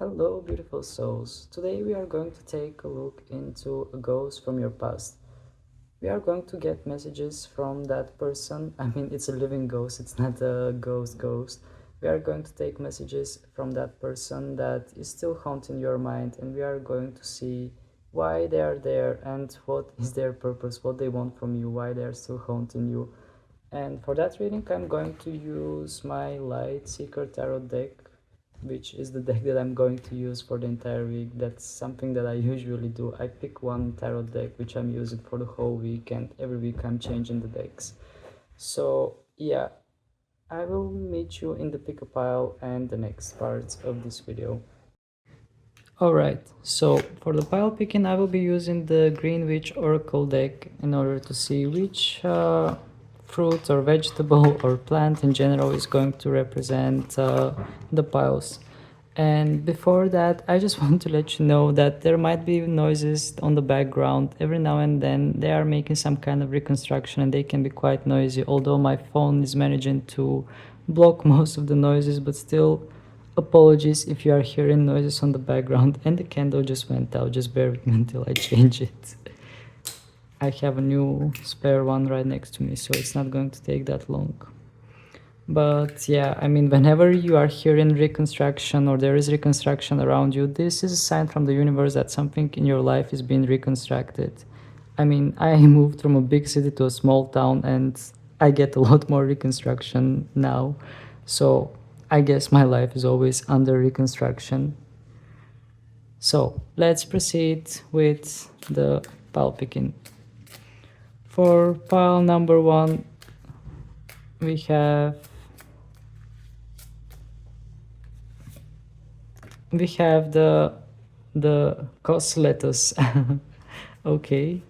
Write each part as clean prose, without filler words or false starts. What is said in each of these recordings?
Hello, beautiful souls. Today we are going to take a look into a ghost from your past. We are going to get messages from that person. I mean, it's a living ghost, it's not a ghost. We are going to take messages from that person that is still haunting your mind, and we are going to see why they are there and what is their purpose, what they want from you, why they are still haunting you. And for that reading, I'm going to use my Light Seeker Tarot deck, which is the deck that I'm going to use for the entire week. That's something that I usually do. I pick one tarot deck which I'm using for the whole week, and every week I'm changing the decks. So yeah, I will meet you in the pick a pile and the next parts of this video. Alright, so for the pile picking I will be using the Green Witch Oracle deck in order to see which fruit or vegetable or plant in general is going to represent the piles. And before that, I just want to let you know that there might be noises on the background. Every now and then they are making some kind of reconstruction and they can be quite noisy, although my phone is managing to block most of the noises, but still apologies if you are hearing noises on the background. And the candle just went out, just bear with me until I change it. I have a new spare one right next to me, so it's not going to take that long. But yeah, I mean, whenever you are hearing reconstruction or there is reconstruction around you, this is a sign from the universe that something in your life is being reconstructed. I mean, I moved from a big city to a small town and I get a lot more reconstruction now. So I guess my life is always under reconstruction. So let's proceed with the pile picking. For pile number 1, we have the Cos Lettuce. Okay,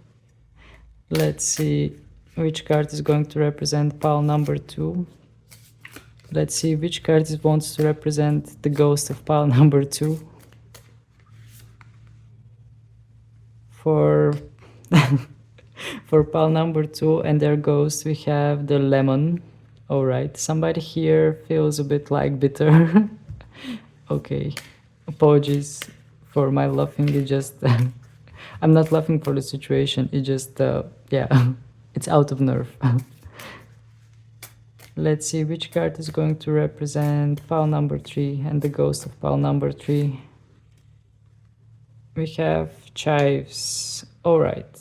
let's see which card is going to represent pile number 2. Let's see which card wants to represent the ghost of pile number 2. For for pile number 2 and their ghost, we have the lemon. All right, somebody here feels a bit like bitter. Okay, apologies for my laughing. It just I'm not laughing for the situation. It just yeah, it's out of nerve. Let's see which card is going to represent pile number 3 and the ghost of pile number 3. We have Chives. All right.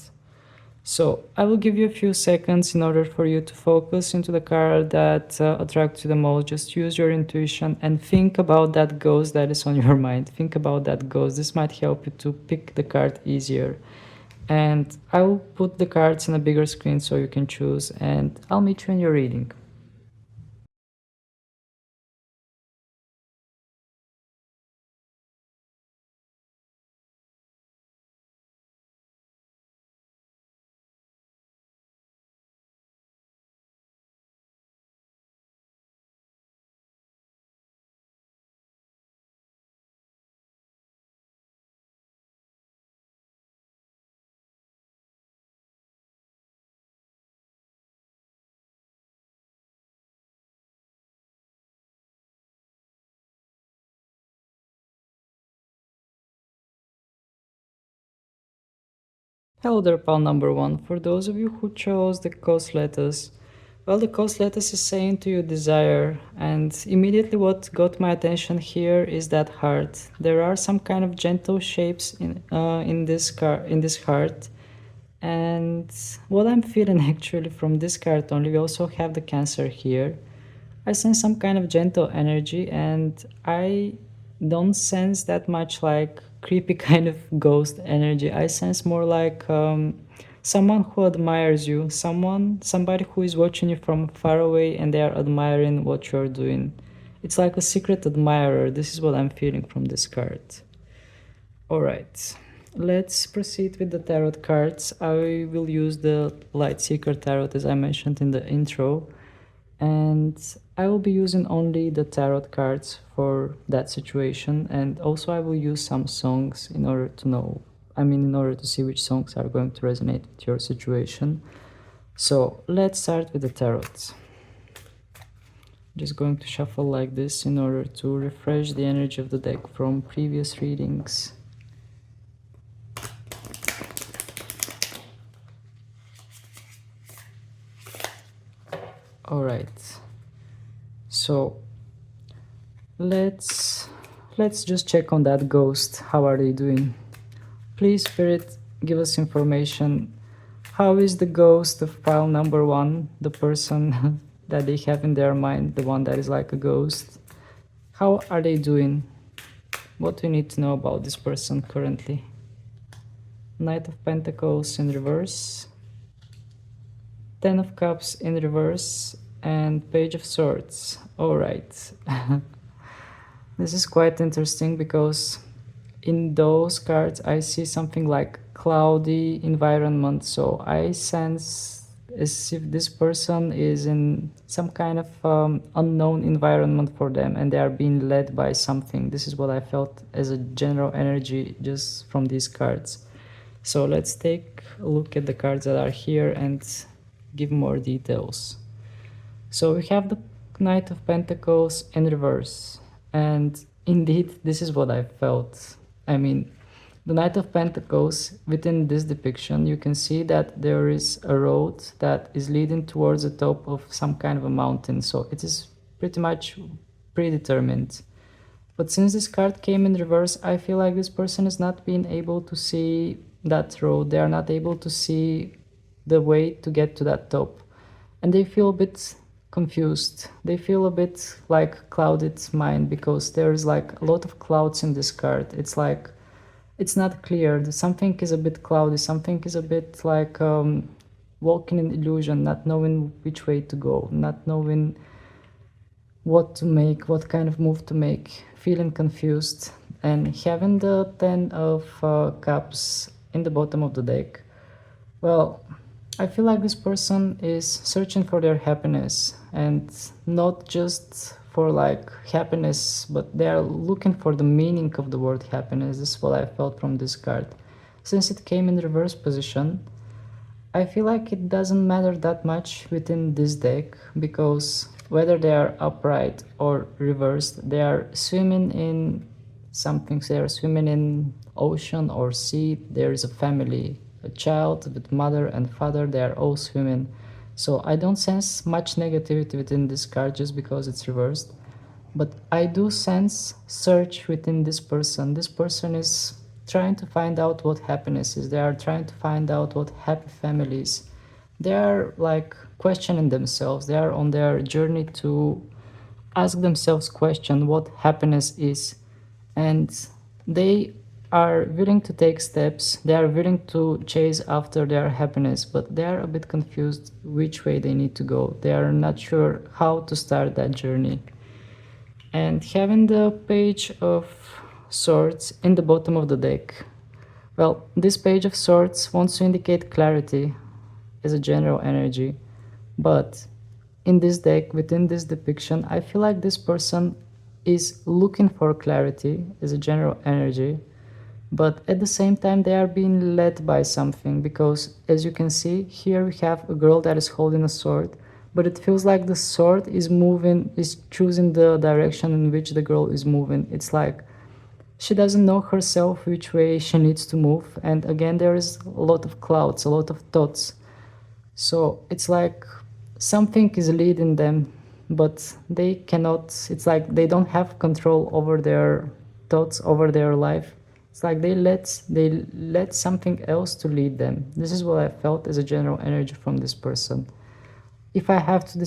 So I will give you a few seconds in order for you to focus into the card that attracts you the most. Just use your intuition and think about that ghost that is on your mind. Think about that ghost. This might help you to pick the card easier. And I will put the cards in a bigger screen so you can choose, and I'll meet you in your reading. Hello there, pal number 1. For those of you who chose the Cos Lettuce, well, the Cos Lettuce is saying to you desire, and immediately what got my attention here is that heart. There are some kind of gentle shapes in this heart, and what I'm feeling actually from this card only, we also have the Cancer here. I sense some kind of gentle energy, and I don't sense that much like creepy kind of ghost energy. I sense more like someone who admires you, somebody who is watching you from far away and they are admiring what you're doing. It's like a secret admirer. This is what I'm feeling from this card. All right, let's proceed with the tarot cards. I will use the Light Seeker Tarot as I mentioned in the intro, and I will be using only the tarot cards for that situation, and also I will use some songs in order to know, in order to see which songs are going to resonate with your situation. So let's start with the tarot. Just going to shuffle like this in order to refresh the energy of the deck from previous readings. All right, so let's just check on that ghost. How are they doing? Please, Spirit, give us information. How is the ghost of pile number 1, the person that they have in their mind, the one that is like a ghost? How are they doing? What do you need to know about this person currently? Knight of Pentacles in reverse, Ten of Cups in reverse, and Page of Swords. Alright. This is quite interesting because in those cards I see something like cloudy environment, so I sense as if this person is in some kind of unknown environment for them and they are being led by something. This is what I felt as a general energy just from these cards. So let's take a look at the cards that are here and give more details. So we have the Knight of Pentacles in reverse, and indeed this is what I felt. I mean, the Knight of Pentacles, within this depiction you can see that there is a road that is leading towards the top of some kind of a mountain, so it is pretty much predetermined. But since this card came in reverse, I feel like this person is not being able to see that road. They are not able to see the way to get to that top, and they feel a bit confused. They feel a bit like clouded mind because there's like a lot of clouds in this card. It's like it's not clear. Something is a bit cloudy. Something is a bit like walking in illusion, not knowing which way to go, not knowing what to make, what kind of move to make, feeling confused. And having the Ten of Cups in the bottom of the deck, well, I feel like this person is searching for their happiness, and not just for like happiness, but they are looking for the meaning of the word happiness. This is what I felt from this card. Since it came in reverse position, I feel like it doesn't matter that much within this deck, because whether they are upright or reversed, they are swimming in something. They are swimming in ocean or sea. There is a family, a child with mother and father. They are all swimming. So I don't sense much negativity within this card just because it's reversed. But I do sense search within this person. This person is trying to find out what happiness is. They are trying to find out what happy family is. They are like questioning themselves. They are on their journey to ask themselves question what happiness is. And they are willing to take steps. They are willing to chase after their happiness, but they are a bit confused which way they need to go. They are not sure how to start that journey. And having the Page of Swords in the bottom of the deck, well, this Page of Swords wants to indicate clarity as a general energy, but in this deck, within this depiction, I feel like this person is looking for clarity as a general energy, but at the same time they are being led by something, because as you can see here we have a girl that is holding a sword, but it feels like the sword is choosing the direction in which the girl is moving. It's like she doesn't know herself which way she needs to move, and again there is a lot of clouds, a lot of thoughts. So it's like something is leading them, but they cannot, it's like they don't have control over their thoughts, over their life. It's like they let something else to lead them. This is what I felt as a general energy from this person. If I have to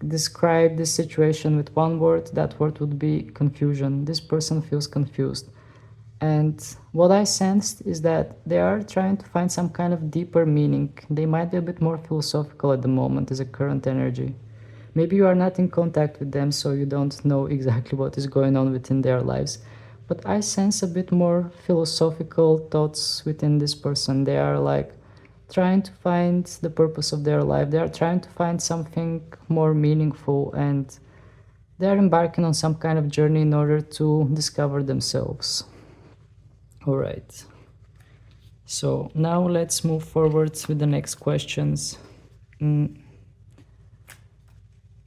describe this situation with one word, that word would be confusion. This person feels confused. And what I sensed is that they are trying to find some kind of deeper meaning. They might be a bit more philosophical at the moment as a current energy. Maybe you are not in contact with them, so you don't know exactly what is going on within their lives. But I sense a bit more philosophical thoughts within this person. They are like trying to find the purpose of their life. They are trying to find something more meaningful, and they are embarking on some kind of journey in order to discover themselves. All right. So now let's move forward with the next questions.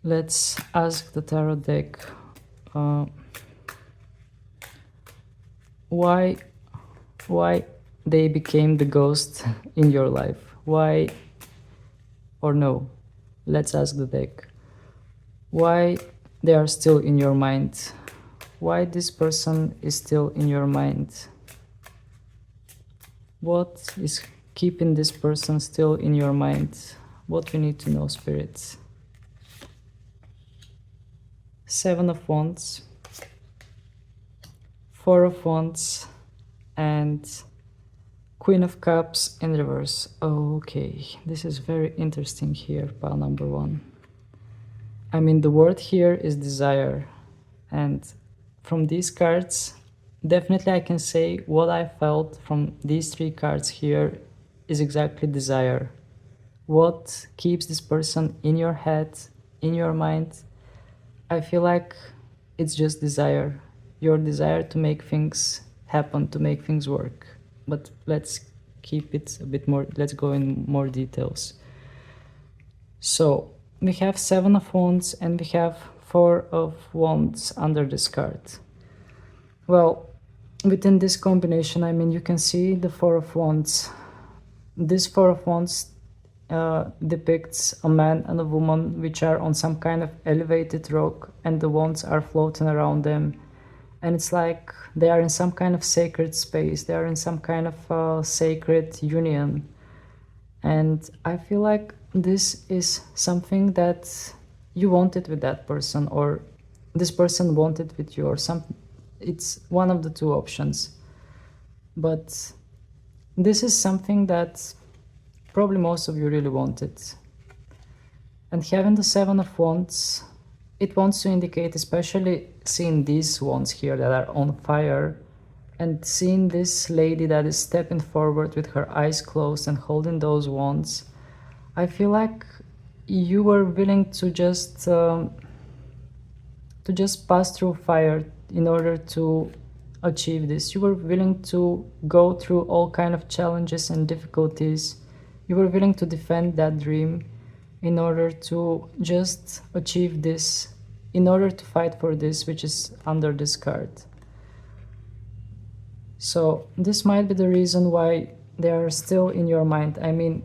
Let's ask the tarot deck uh, why they became the ghost in your life. Why or no? Let's ask the deck why they are still in your mind. Why this person is still in your mind? What is keeping this person still in your mind? What we need to know, spirits. Seven of Wands, Four of Wands, and Queen of Cups in reverse. Okay, this is very interesting here, pile number one. I mean, the word here is desire, and from these cards, definitely I can say what I felt from these three cards here is exactly desire. What keeps this person in your head, in your mind? I feel like it's just desire. Your desire to make things happen, to make things work. But let's keep it a bit more, let's go in more details. So we have Seven of Wands and we have Four of Wands under this card. Well, within this combination, I mean, you can see the Four of Wands. This Four of Wands depicts a man and a woman which are on some kind of elevated rock, and the wands are floating around them, and it's like they are in some kind of sacred space, they are in some kind of sacred union. And I feel like this is something that you wanted with that person, or this person wanted with you, or something. It's one of the two options, but this is something that probably most of you really wanted. And having the Seven of Wands, it wants to indicate, especially seeing these wands here that are on fire, and seeing this lady that is stepping forward with her eyes closed and holding those wands, I feel like you were willing to just pass through fire in order to achieve this. You were willing to go through all kind of challenges and difficulties. You were willing to defend that dream in order to just achieve this, in order to fight for this, which is under this card. So this might be the reason why they are still in your mind. I mean,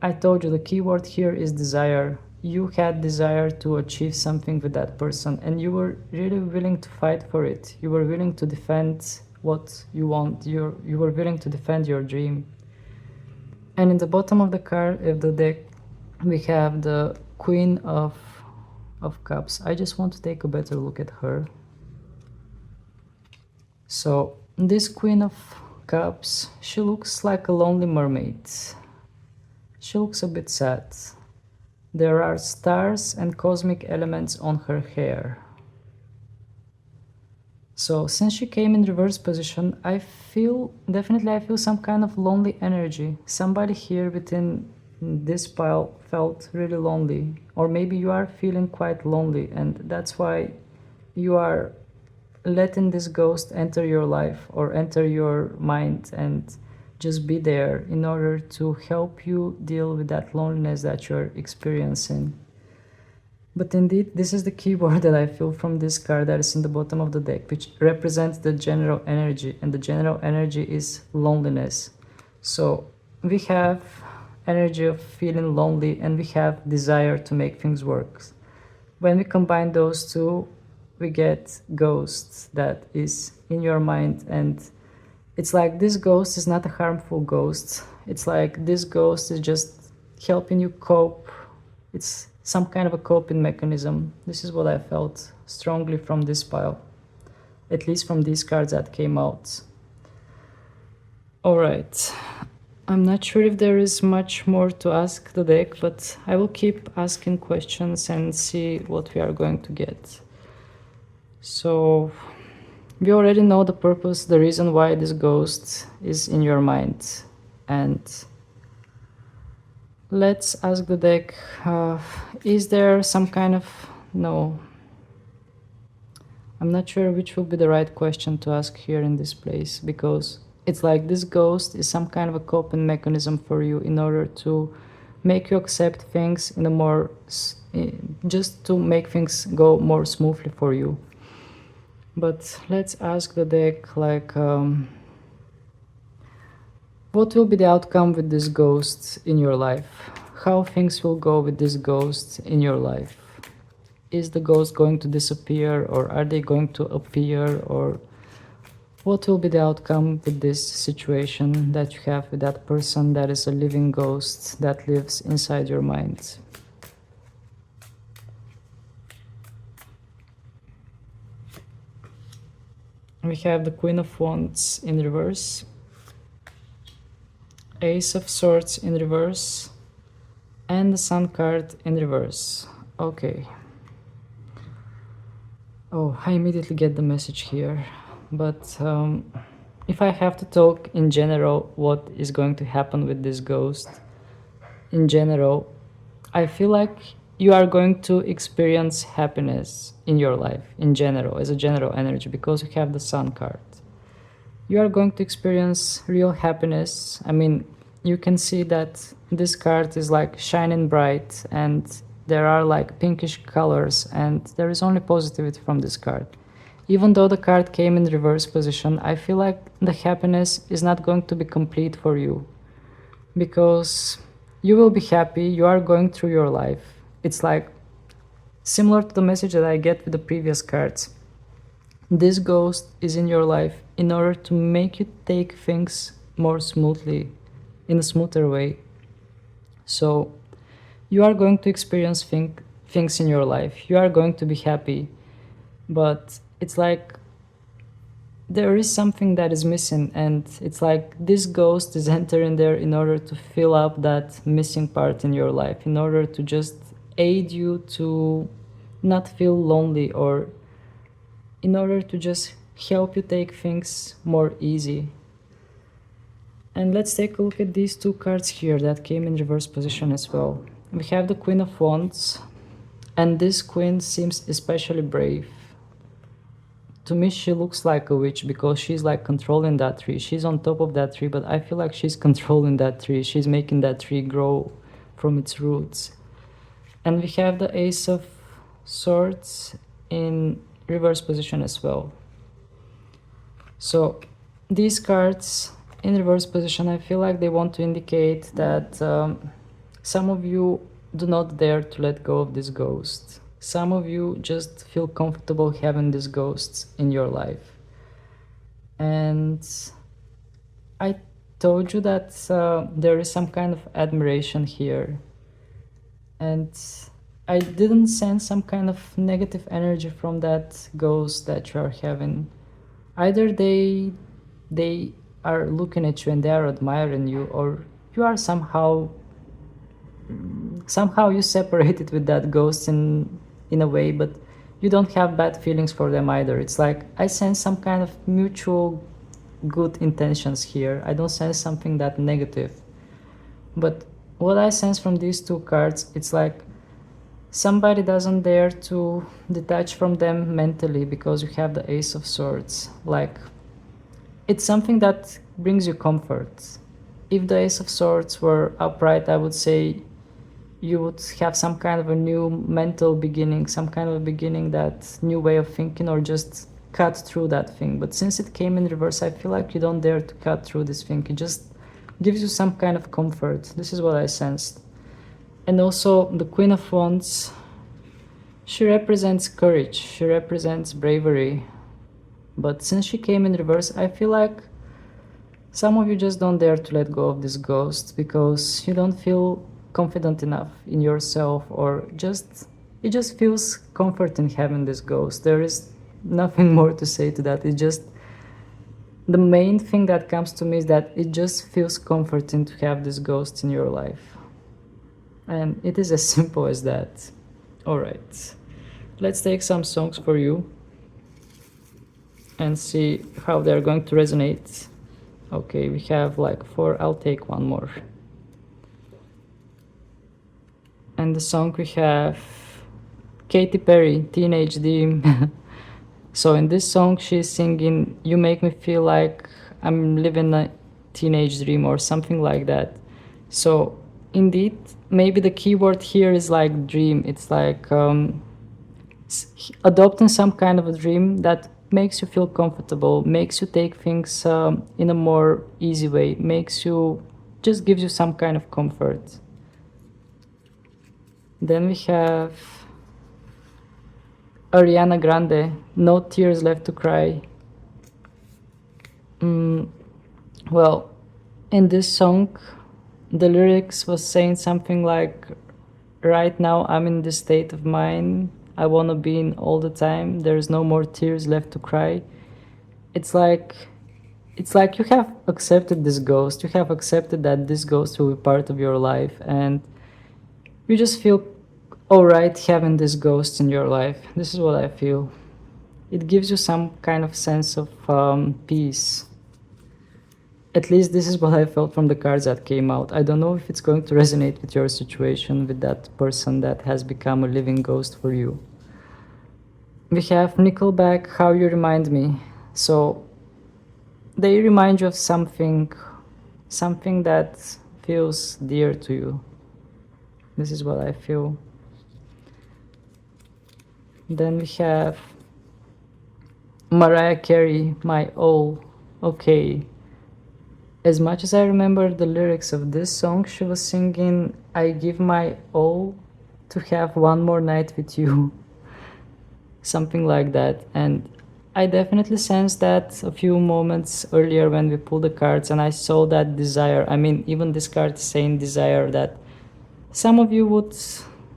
I told you the key word here is desire. You had desire to achieve something with that person, and you were really willing to fight for it. You were willing to defend what you want. You were willing to defend your dream. And in the bottom of the card of the deck, we have the Queen of Cups. I just want to take a better look at her. So this Queen of Cups, she looks like a lonely mermaid. She looks a bit sad. There are stars and cosmic elements on her hair. So since she came in reverse position, I feel some kind of lonely energy. Somebody here within this pile felt really lonely, or maybe you are feeling quite lonely, and that's why you are letting this ghost enter your life or enter your mind and just be there in order to help you deal with that loneliness that you're experiencing. But indeed, this is the key word that I feel from this card that is in the bottom of the deck, which represents the general energy, and the general energy is loneliness. So we have energy of feeling lonely, and we have desire to make things work. When we combine those two, we get ghost that is in your mind, and it's like this ghost is not a harmful ghost. It's like this ghost is just helping you cope. It's some kind of a coping mechanism. This is what I felt strongly from this pile, at least from these cards that came out. All right, I'm not sure if there is much more to ask the deck, but I will keep asking questions and see what we are going to get. So we already know the purpose, the reason why this ghost is in your mind, and let's ask the deck, is there some kind of, no, I'm not sure which will be the right question to ask here in this place, because it's like this ghost is some kind of a coping mechanism for you in order to make you accept things in a more just to make things go more smoothly for you. But let's ask the deck, like, what will be the outcome with this ghost in your life? How things will go with this ghost in your life? Is the ghost going to disappear, or are they going to appear, or what will be the outcome with this situation that you have with that person that is a living ghost that lives inside your mind? We have the Queen of Wands in reverse, Ace of Swords in reverse, and the Sun card in reverse. Okay. Oh, I immediately get the message here. But if I have to talk in general what is going to happen with this ghost, in general, I feel like you are going to experience happiness in your life, in general, as a general energy, because you have the Sun card. You are going to experience real happiness. I mean, you can see that this card is like shining bright, and there are like pinkish colors, and there is only positivity from this card. Even though the card came in reverse position, I feel like the happiness is not going to be complete for you, because you will be happy, you are going through your life. It's like similar to the message that I get with the previous cards. This ghost is in your life in order to make you take things more smoothly, in a smoother way. So you are going to experience things in your life. You are going to be happy, but it's like there is something that is missing, and it's like this ghost is entering there in order to fill up that missing part in your life, in order to just aid you to not feel lonely, or in order to just help you take things more easy. And let's take a look at these two cards here that came in reverse position as well. We have the Queen of Wands, and this queen seems especially brave. To me, she looks like a witch because she's like controlling that tree. She's on top of that tree, but I feel like she's controlling that tree. She's making that tree grow from its roots. And we have the Ace of Swords in reverse position as well. So these cards in reverse position, I feel like they want to indicate that some of you do not dare to let go of this ghost. Some of you just feel comfortable having these ghosts in your life. And I told you that there is some kind of admiration here. And I didn't sense some kind of negative energy from that ghost that you are having. Either they are looking at you and they are admiring you, or you are somehow you separated with that ghost in a way, but you don't have bad feelings for them either. It's like I sense some kind of mutual good intentions here. I don't sense something that negative. But what I sense from these two cards, it's like somebody doesn't dare to detach from them mentally because you have the Ace of Swords. Like, it's something that brings you comfort. If the Ace of Swords were upright, I would say you would have some kind of a new mental beginning, some kind of a beginning, that new way of thinking, or just cut through that thing. But since it came in reverse, I feel like you don't dare to cut through this thing. It just gives you some kind of comfort. This is what I sensed. And also the Queen of Wands, she represents courage, she represents bravery. But since she came in reverse, I feel like some of you just don't dare to let go of this ghost because you don't feel confident enough in yourself, or it just feels comforting having this ghost. There is nothing more to say to that. It just, the main thing that comes to me is that it just feels comforting to have this ghost in your life. And it is as simple as that. Alright, let's take some songs for you and see how they're going to resonate. Okay, we have like 4, I'll take one more. And the song we have Katy Perry, Teenage Dream. So in this song she's singing, you make me feel like I'm living a teenage dream or something like that. So Indeed, maybe the keyword here is like dream. It's like adopting some kind of a dream that makes you feel comfortable, makes you take things in a more easy way, makes you just gives you some kind of comfort. Then we have Ariana Grande, No Tears Left to Cry. Well, in this song, the lyrics was saying something like, right now I'm in this state of mind I want to be in all the time. There's no more tears left to cry. It's like you have accepted this ghost. You have accepted that this ghost will be part of your life, and you just feel all right having this ghost in your life. This is what I feel. It gives you some kind of sense of peace. At least this is what I felt from the cards that came out. I don't know if it's going to resonate with your situation, with that person that has become a living ghost for you. We have Nickelback, How You Remind Me. So they remind you of something that feels dear to you. This is what I feel. Then we have Mariah Carey, My All. Okay. As much as I remember the lyrics of this song, she was singing, I give my all to have one more night with you. Something like that. And I definitely sensed that a few moments earlier when we pulled the cards, and I saw that desire. I mean, even this card is saying desire, that some of you would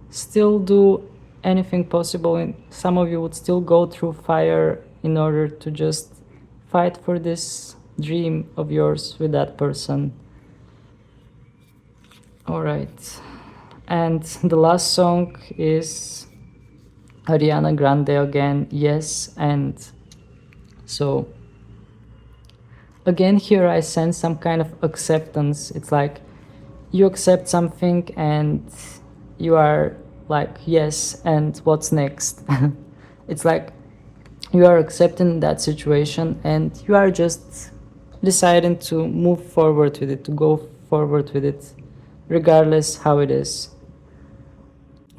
still do anything possible, and some of you would still go through fire in order to just fight for this dream of yours with that person. All right. And the last song is Ariana Grande again, Yes. And so again here I sense some kind of acceptance. It's like you accept something and you are like, yes, and what's next? It's like you are accepting that situation and you are just deciding to move forward with it, to go forward with it, regardless how it is.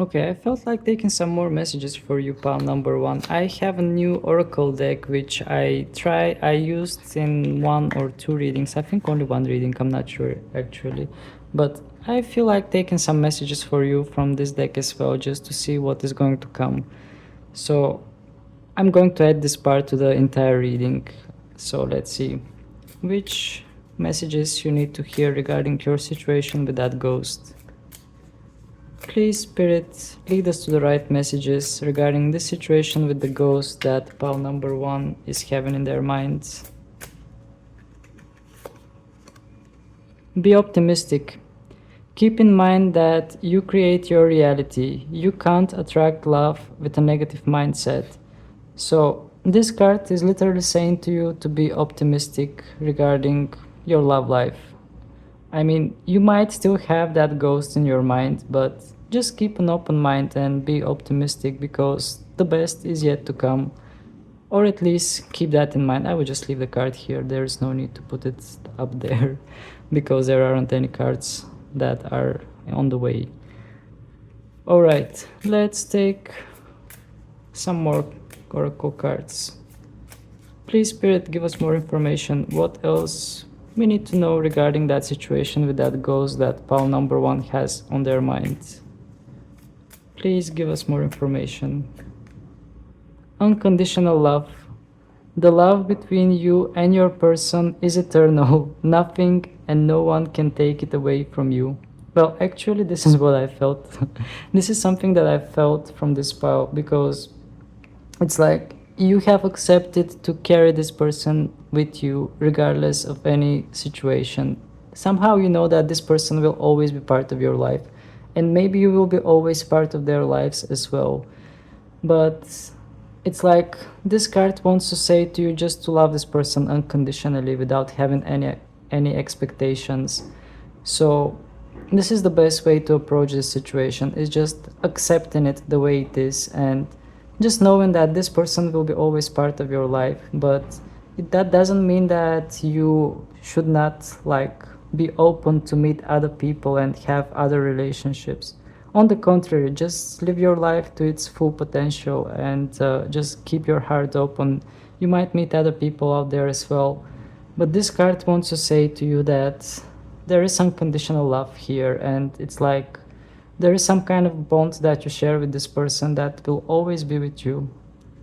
Okay, I felt like taking some more messages for you, pal number one. I have a new oracle deck which I used in one or two readings. I think only one reading, I'm not sure actually. But I feel like taking some messages for you from this deck as well, just to see what is going to come. So I'm going to add this part to the entire reading. So let's see which messages you need to hear regarding your situation with that ghost. Please, Spirit, lead us to the right messages regarding this situation with the ghost that pal number one is having in their minds. Be optimistic. Keep in mind that you create your reality. You can't attract love with a negative mindset. So this card is literally saying to you to be optimistic regarding your love life. I mean, you might still have that ghost in your mind, but just keep an open mind and be optimistic because the best is yet to come. Or at least keep that in mind. I would just leave the card here. There's no need to put it up there because there aren't any cards that are on the way. Alright, let's take some more oracle cards. Please, Spirit, give us more information. What else we need to know regarding that situation with that ghost that pal number one has on their mind? Please give us more information. Unconditional love. The love between you and your person is eternal. Nothing and no one can take it away from you. Well, actually, this is what I felt. This is something that I felt from this pile because it's like you have accepted to carry this person with you regardless of any situation. Somehow you know that this person will always be part of your life, and maybe you will be always part of their lives as well. But it's like this card wants to say to you just to love this person unconditionally without having any expectations. So this is the best way to approach this situation, is just accepting it the way it is and just knowing that this person will be always part of your life. But that doesn't mean that you should not like be open to meet other people and have other relationships. On the contrary, just live your life to its full potential and just keep your heart open. You might meet other people out there as well. But this card wants to say to you that there is unconditional love here, and it's like there is some kind of bond that you share with this person that will always be with you.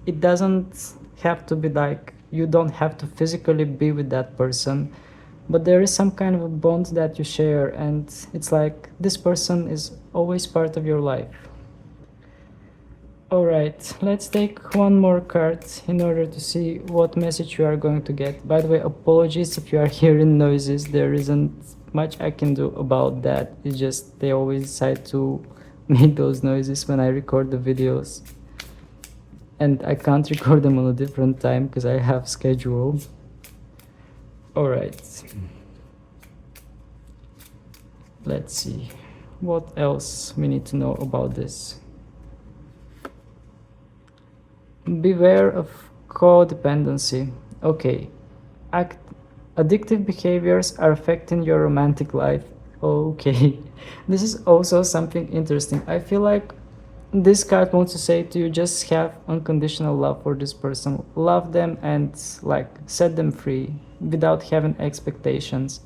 It doesn't have to be like you don't have to physically be with that person, but there is some kind of a bond that you share, and it's like this person is always part of your life. Alright, let's take one more card in order to see what message you are going to get. By the way, apologies if you are hearing noises. There isn't much I can do about that. It's just they always decide to make those noises when I record the videos. And I can't record them on a different time because I have schedule. Alright. Let's see. What else we need to know about this? Beware of codependency. Okay. Addictive behaviors are affecting your romantic life. Okay. This is also something interesting. I feel like this card wants to say to you, just have unconditional love for this person. Love them and like set them free without having expectations.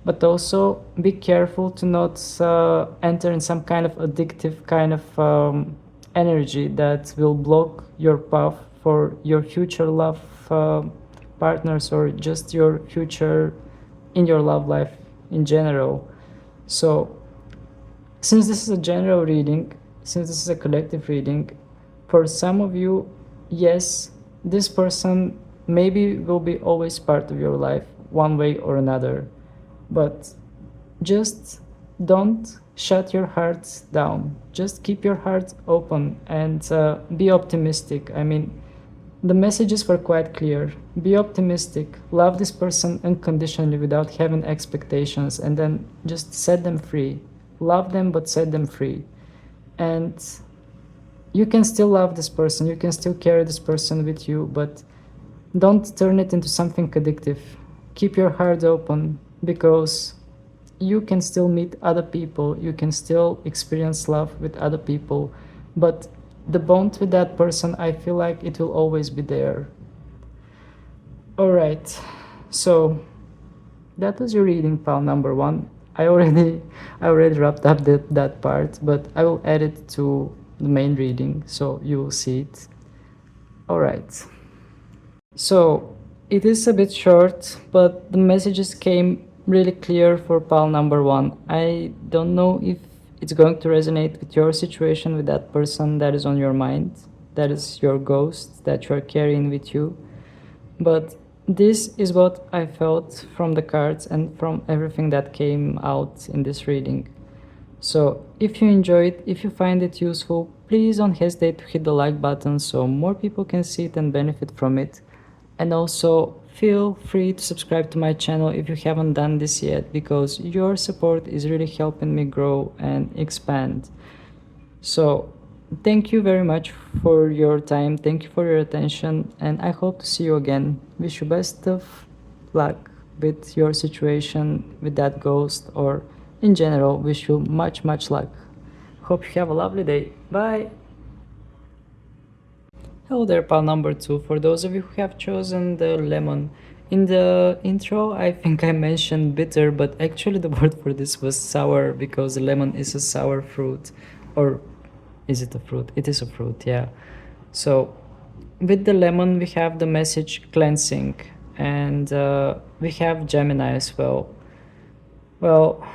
But also be careful to not enter in some kind of addictive kind of energy that will block your path for your future love partners or just your future in your love life in general. So since this is a general reading, since this is a collective reading, for some of you, yes, this person maybe will be always part of your life one way or another, but just don't shut your heart down. Just keep your heart open and be optimistic. I mean, the messages were quite clear. Be optimistic, love this person unconditionally without having expectations, and then just set them free. Love them, but set them free. And you can still love this person, you can still carry this person with you, but don't turn it into something addictive. Keep your heart open, because you can still meet other people, you can still experience love with other people, but the bond with that person, I feel like it will always be there. Alright, so that was your reading, pal number one. I already wrapped up that part, but I will add it to the main reading so you will see it. Alright, so it is a bit short, but the messages came really clear for pal number one. I don't know if it's going to resonate with your situation, with that person that is on your mind, that is your ghost that you are carrying with you, but this is what I felt from the cards and from everything that came out in this reading. So if you enjoy it, if you find it useful, please don't hesitate to hit the like button so more people can see it and benefit from it. And also feel free to subscribe to my channel if you haven't done this yet, because your support is really helping me grow and expand. So thank you very much for your time, thank you for your attention, and I hope to see you again. Wish you best of luck with your situation with that ghost, or in general, wish you much luck. Hope you have a lovely day. Bye. Hello there, pal number two. For those of you who have chosen the lemon, in the intro I think I mentioned bitter, but actually the word for this was sour, because the lemon is a sour fruit. Or is it a fruit? It is a fruit, yeah. So with the lemon we have the message cleansing, and we have Gemini as well. Well,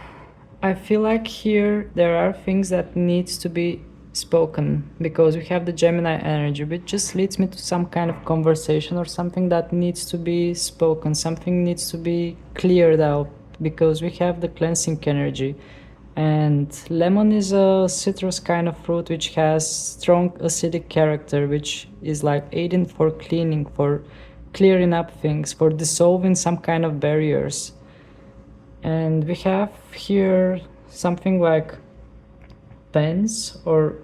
I feel like here there are things that needs to be spoken, because we have the Gemini energy, which just leads me to some kind of conversation or something that needs to be spoken, something needs to be cleared out, because we have the cleansing energy. And lemon is a citrus kind of fruit which has strong acidic character, which is like aiding for cleaning, for clearing up things, for dissolving some kind of barriers. And we have here something like pens or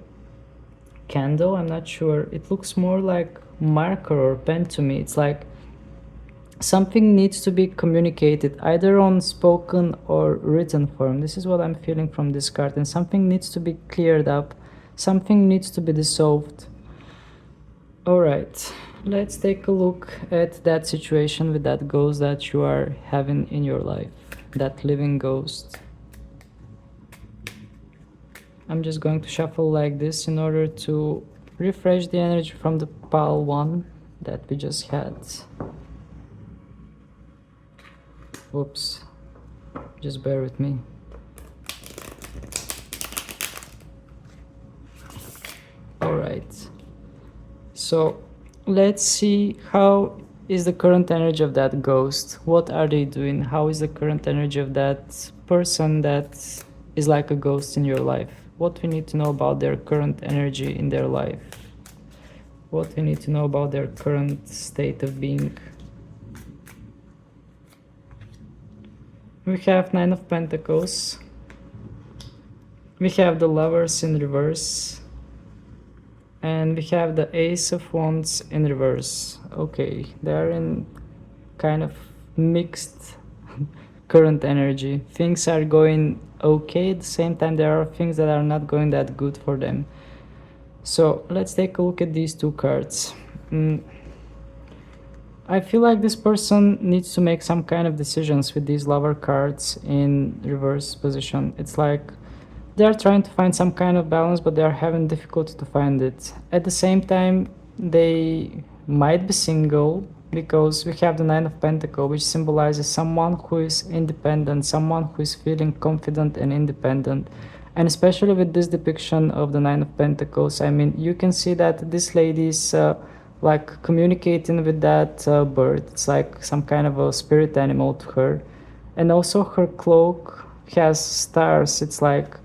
candle, I'm not sure. It looks more like marker or pen to me. It's like something needs to be communicated either on spoken or written form. This is what I'm feeling from this card, and something needs to be cleared up, something needs to be dissolved. All right, let's take a look at that situation with that ghost that you are having in your life, that living ghost. I'm just going to shuffle like this in order to refresh the energy from the pile 1 that we just had. Whoops, just bear with me. All right, so let's see how is the current energy of that ghost. What are they doing? How is the current energy of that person that is like a ghost in your life? What we need to know about their current energy in their life. What we need to know about their current state of being. We have 9 of Pentacles. We have the Lovers in reverse. And we have the Ace of Wands in reverse. Okay, they're in kind of mixed current energy. Things are going okay, at the same time there are things that are not going that good for them. So let's take a look at these two cards. I feel like this person needs to make some kind of decisions with these lover cards in reverse position. It's like they are trying to find some kind of balance, but they are having difficulty to find it. At the same time, they might be single because we have the 9 of Pentacles, which symbolizes someone who is independent, someone who is feeling confident and independent. And especially with this depiction of the 9 of Pentacles, I mean, you can see that this lady is like communicating with that bird. It's like some kind of a spirit animal to her. And also her cloak has stars. It's like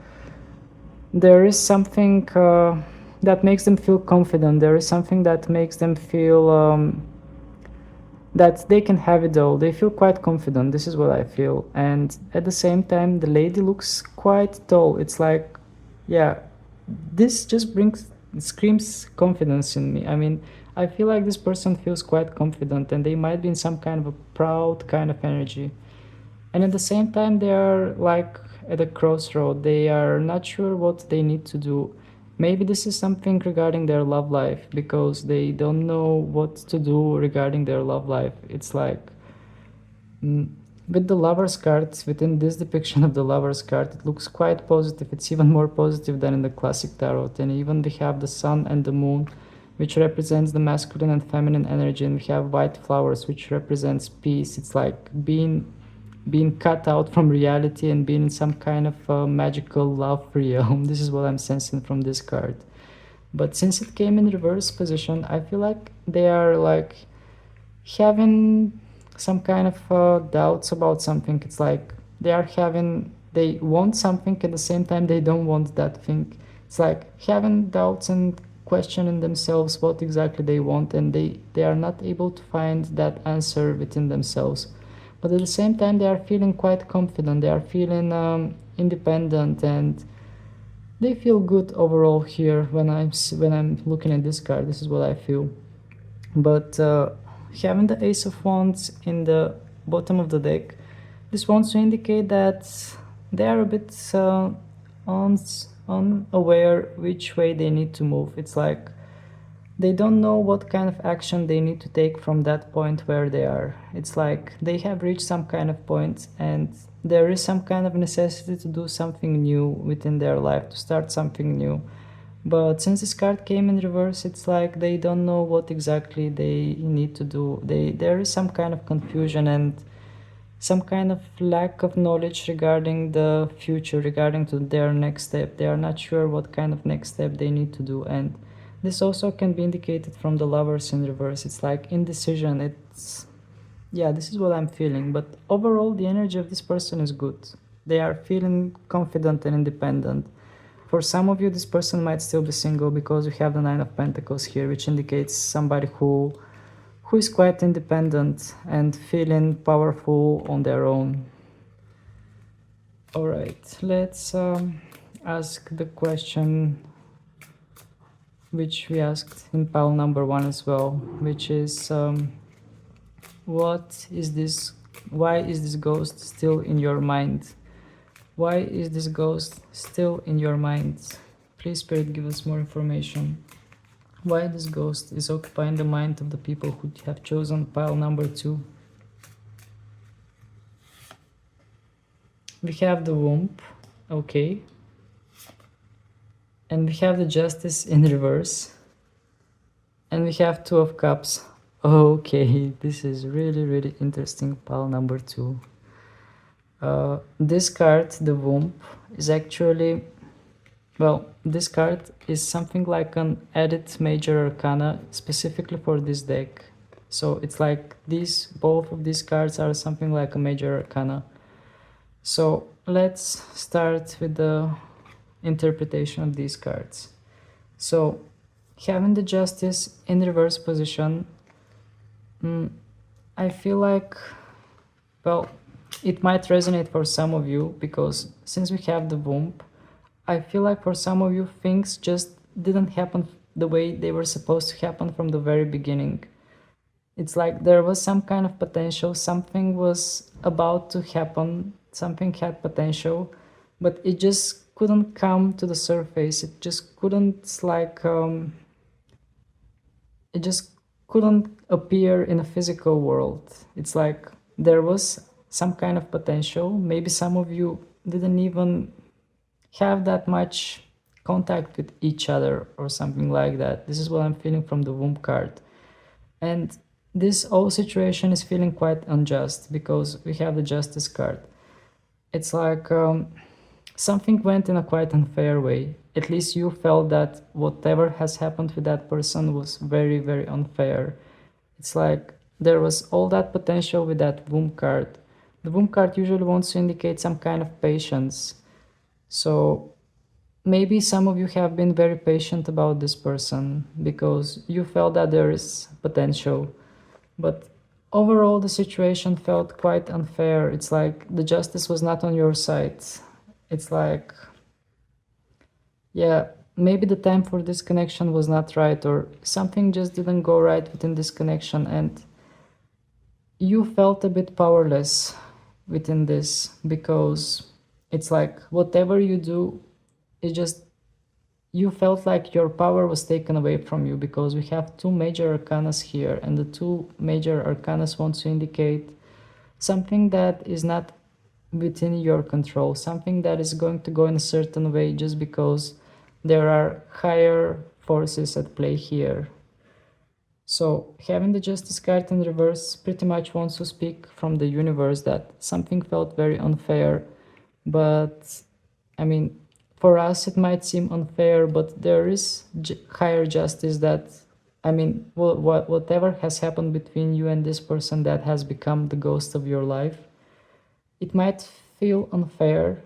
there is something that makes them feel confident. There is something that makes them feel that they can have it all. They feel quite confident. This is what I feel. And at the same time, the lady looks quite tall. It's like, yeah, this just screams confidence in me. I mean, I feel like this person feels quite confident, and they might be in some kind of a proud kind of energy. And at the same time, they are like at a crossroad. They are not sure what they need to do. Maybe this is something regarding their love life, because they don't know what to do regarding their love life. It's like with the Lovers card, within this depiction of the Lovers card, it looks quite positive. It's even more positive than in the classic tarot. And even we have the Sun and the Moon, which represents the masculine and feminine energy, and we have white flowers, which represents peace. It's like being cut out from reality and being in some kind of magical love realm. This is what I'm sensing from this card. But since it came in reverse position, I feel like they are like having some kind of doubts about something. It's like they want something, at the same time they don't want that thing. It's like having doubts and questioning themselves what exactly they want, and they are not able to find that answer within themselves. But at the same time, they are feeling quite confident. They are feeling independent, and they feel good overall here. When I'm looking at this card, this is what I feel. But having the Ace of Wands in the bottom of the deck, this wants to indicate that they are a bit unaware which way they need to move. It's like they don't know what kind of action they need to take from that point where they are. It's like they have reached some kind of point, and there is some kind of necessity to do something new within their life, to start something new. But since this card came in reverse, it's like they don't know what exactly they need to do. There is some kind of confusion and some kind of lack of knowledge regarding the future, regarding to their next step. They are not sure what kind of next step they need to do. And this also can be indicated from the Lovers in reverse. It's like indecision. Yeah, this is what I'm feeling. But overall, the energy of this person is good. They are feeling confident and independent. For some of you, this person might still be single, because we have the 9 of Pentacles here, which indicates somebody who is quite independent and feeling powerful on their own. All right, let's ask the question which we asked in pile number 1 as well, which is What is this? Why is this ghost still in your mind? Why is this ghost still in your mind? Please, Spirit, give us more information. Why this ghost is occupying the mind of the people who have chosen pile number 2. We have the womb, okay. And we have the justice in reverse. And we have 2 of cups. Okay, this is really interesting, pile number 2. This card, the womb, is actually, well, this card is something like an added major arcana specifically for this deck. So it's like both of these cards are something like a major arcana. So let's start with the interpretation of these cards. So having the justice in reverse position, I feel like, well, it might resonate for some of you, because since we have the womb, I feel like for some of you things just didn't happen the way they were supposed to happen from the very beginning. It's like there was some kind of potential, something was about to happen, something had potential, but it just couldn't come to the surface. It just couldn't it just couldn't appear in a physical world. It's like there was some kind of potential. Maybe some of you didn't even have that much contact with each other or something like that. This is what I'm feeling from the womb card. And this whole situation is feeling quite unjust because we have the justice card. It's like something went in a quite unfair way. At least you felt that whatever has happened with that person was very unfair. It's like there was all that potential with that womb card. The womb card usually wants to indicate some kind of patience. So maybe some of you have been very patient about this person because you felt that there is potential. But overall, the situation felt quite unfair. It's like the justice was not on your side. It's like, yeah, maybe the time for this connection was not right, or something just didn't go right within this connection, and you felt a bit powerless within this because it's like whatever you do, it just, you felt like your power was taken away from you because we have 2 major arcanas here, and the 2 major arcanas want to indicate something that is not within your control, something that is going to go in a certain way just because there are higher forces at play here. So having the justice card in reverse pretty much wants to speak from the universe that something felt very unfair, but I mean, for us it might seem unfair, but there is higher justice that, I mean, whatever has happened between you and this person that has become the ghost of your life, it might feel unfair,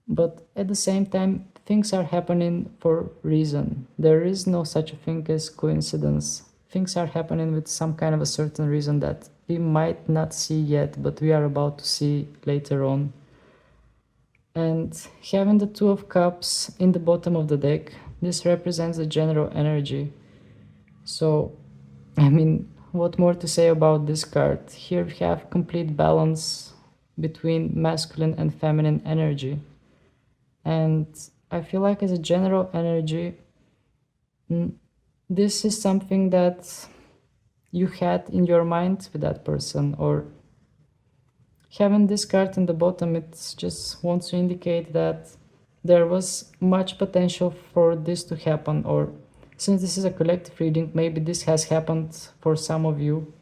but at the same time, things are happening for reason. There is no such a thing as coincidence. Things are happening with some kind of a certain reason that we might not see yet, but we are about to see later on. And having the 2 of cups in the bottom of the deck, this represents the general energy. So, I mean, what more to say about this card? Here we have complete balance between masculine and feminine energy. And I feel like as a general energy, this is something that you had in your mind with that person, or having this card in the bottom, it just wants to indicate that there was much potential for this to happen, or since this is a collective reading, maybe this has happened for some of you.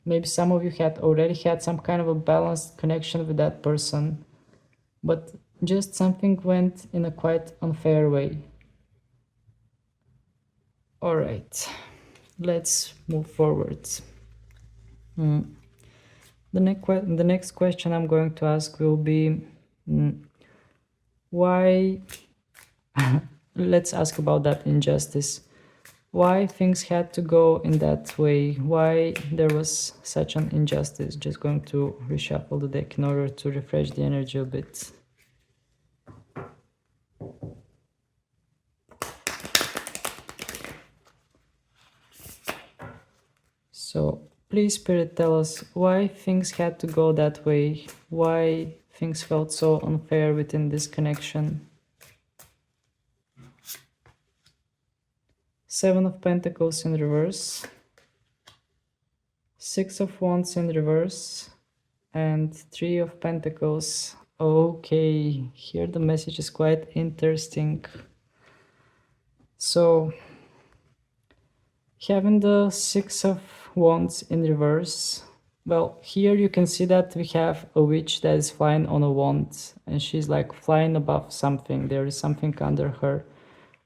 Maybe some of you had already had some kind of a balanced connection with that person, but just something went in a quite unfair way. All right, let's move forward. The next question I'm going to ask will be, why, let's ask about that injustice. Why things had to go in that way? Why there was such an injustice? Just going to reshuffle the deck in order to refresh the energy a bit. So Please, Spirit, tell us why things had to go that way, why things felt so unfair within this connection. Seven of Pentacles in reverse, Six of Wands in reverse, and Three of Pentacles. Okay, here the message is quite interesting. So, having the Six of Wands in reverse, well, here you can see that we have a witch that is flying on a wand, and she's like flying above something. There is something under her.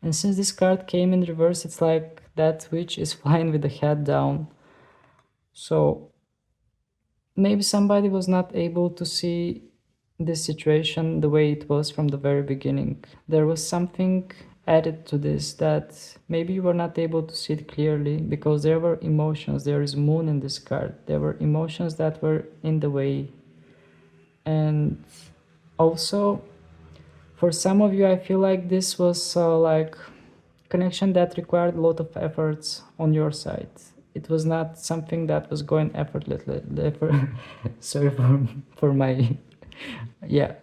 And since this card came in reverse, it's like that witch is flying with the head down. So maybe somebody was not able to see this situation the way it was from the very beginning. There was something added to this that maybe you were not able to see it clearly because there were emotions. There is moon in this card. There were emotions that were in the way. And also, for some of you, I feel like this was like connection that required a lot of efforts on your side. It was not something that was going effortlessly. Sorry for my yeah,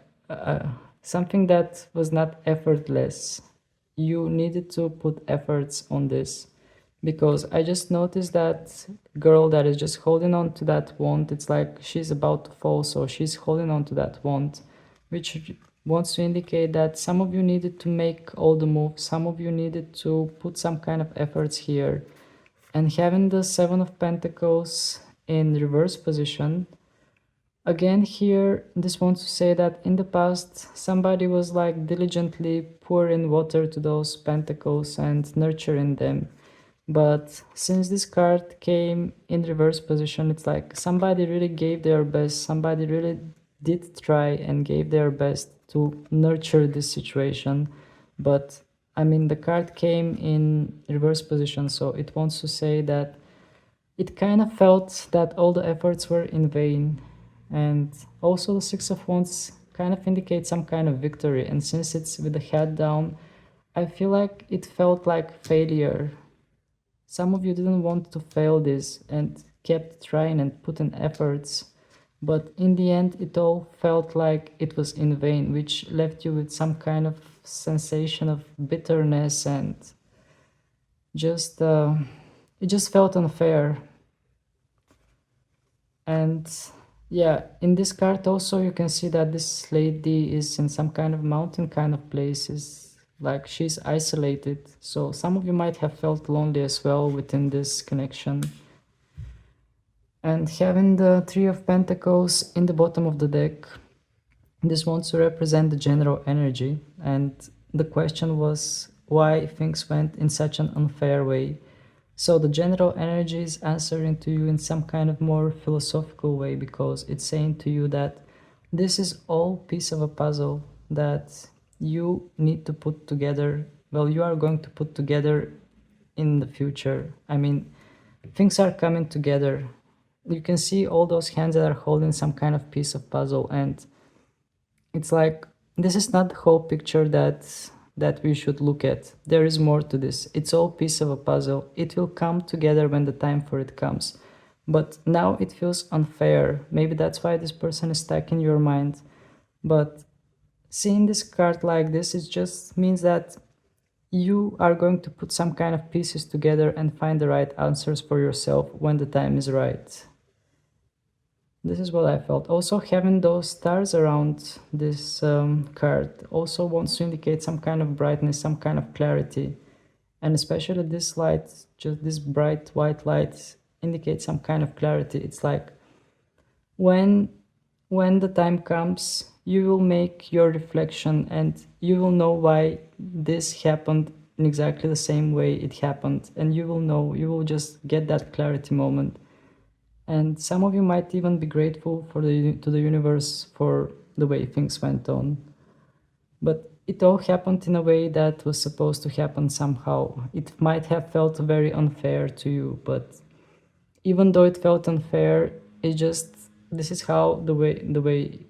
something that was not effortless. You needed to put efforts on this because I just noticed that girl that is just holding on to that wand. It's like she's about to fall, so she's holding on to that wand, which wants to indicate that some of you needed to make all the moves, some of you needed to put some kind of efforts here. And having the Seven of Pentacles in reverse position, again here, this wants to say that in the past, somebody was like diligently pouring water to those pentacles and nurturing them. But since this card came in reverse position, it's like somebody really gave their best, somebody really did try and gave their best to nurture this situation. But I mean, the card came in reverse position, so it wants to say that it kind of felt that all the efforts were in vain. And also the Six of Wands kind of indicates some kind of victory. And since it's with the head down, I feel like it felt like failure. Some of you didn't want to fail this and kept trying and put in efforts, but in the end it all felt like it was in vain, which left you with some kind of sensation of bitterness and just it just felt unfair. And yeah, in this card also you can see that this lady is in some kind of mountain kind of places, like she's isolated. So some of you might have felt lonely as well within this connection. And having the Three of Pentacles in the bottom of the deck, this wants to represent the general energy. And the question was why things went in such an unfair way. So the general energy is answering to you in some kind of more philosophical way, because it's saying to you that this is all piece of a puzzle that you need to put together. Well, you are going to put together in the future. I mean, things are coming together. You can see all those hands that are holding some kind of piece of puzzle, and it's like this is not the whole picture that we should look at. There is more to this. It's all piece of a puzzle. It will come together when the time for it comes. But now it feels unfair. Maybe that's why this person is stuck in your mind. But seeing this card like this, it just means that you are going to put some kind of pieces together and find the right answers for yourself when the time is right. This is what I felt. Also, having those stars around this card also wants to indicate some kind of brightness, some kind of clarity. And especially this light, just this bright white light, indicates some kind of clarity. It's like when the time comes, you will make your reflection and you will know why this happened in exactly the same way it happened. And you will know, you will just get that clarity moment. And some of you might even be grateful to the universe for the way things went on. But it all happened in a way that was supposed to happen somehow. It might have felt very unfair to you, but even though it felt unfair, this is how the way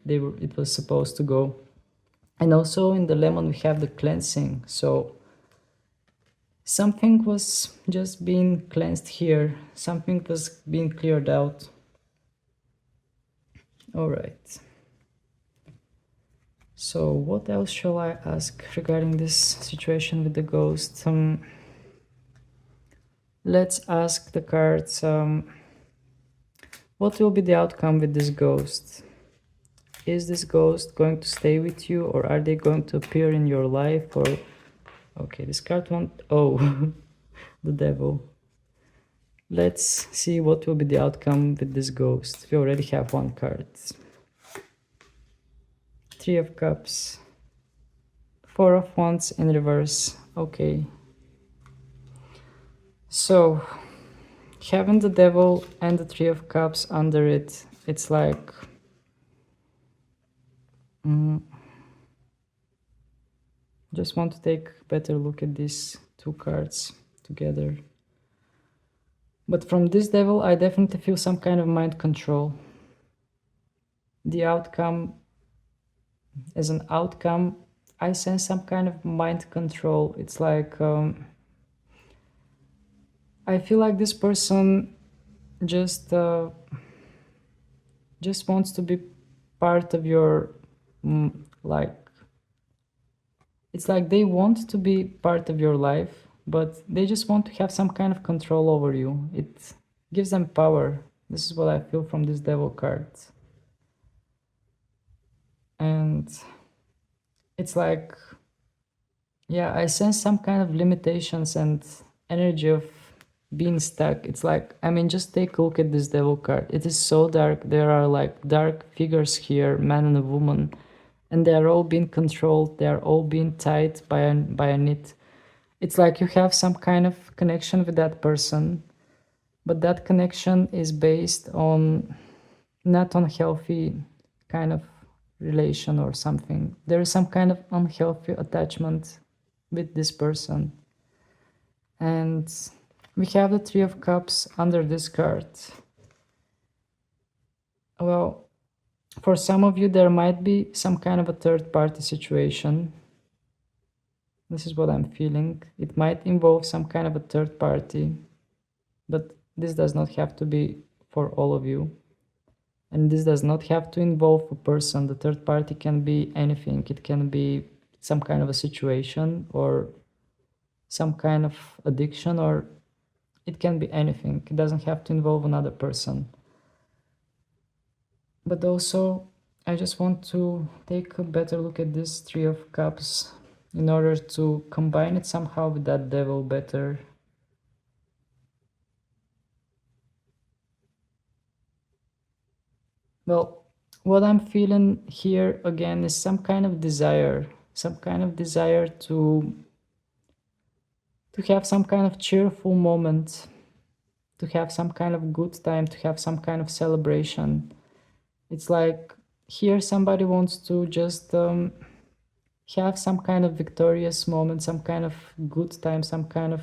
it was supposed to go. And also in the lemon we have the cleansing. So Something was just being cleansed here. Something was being cleared out. All right. So what else shall I ask regarding this situation with the ghost? Let's ask the cards, what will be the outcome with this ghost? Is this ghost going to stay with you, or are they going to appear in your life? Or okay, this card won't. Oh, the devil. Let's see what will be the outcome with this ghost. We already have one card. Three of Cups. Four of Wands in reverse. Okay. So, having the devil and the Three of Cups under it, it's like... just want to take a better look at these two cards together. But from this devil, I definitely feel some kind of mind control. The outcome, as an outcome, I sense some kind of mind control. It's like, I feel like this person just wants to be part of your, like, it's like they want to be part of your life, but they just want to have some kind of control over you. It gives them power. This is what I feel from this devil card. And it's like, yeah, I sense some kind of limitations and energy of being stuck. It's like, I mean, just take a look at this devil card. It is so dark. There are like dark figures here, man and a woman, and they are all being controlled. They are all being tied by a knit. It's like you have some kind of connection with that person, but that connection is based on not on healthy kind of relation or something. There is some kind of unhealthy attachment with this person. And we have the Three of Cups under this card. Well, for some of you, there might be some kind of a third party situation. This is what I'm feeling. It might involve some kind of a third party, but this does not have to be for all of you. And this does not have to involve a person. The third party can be anything. It can be some kind of a situation or some kind of addiction, or it can be anything. It doesn't have to involve another person. But also, I just want to take a better look at this Three of Cups in order to combine it somehow with that devil better. Well, what I'm feeling here again is some kind of desire to have some kind of cheerful moment, to have some kind of good time, to have some kind of celebration. It's like here somebody wants to just have some kind of victorious moment, some kind of good time, some kind of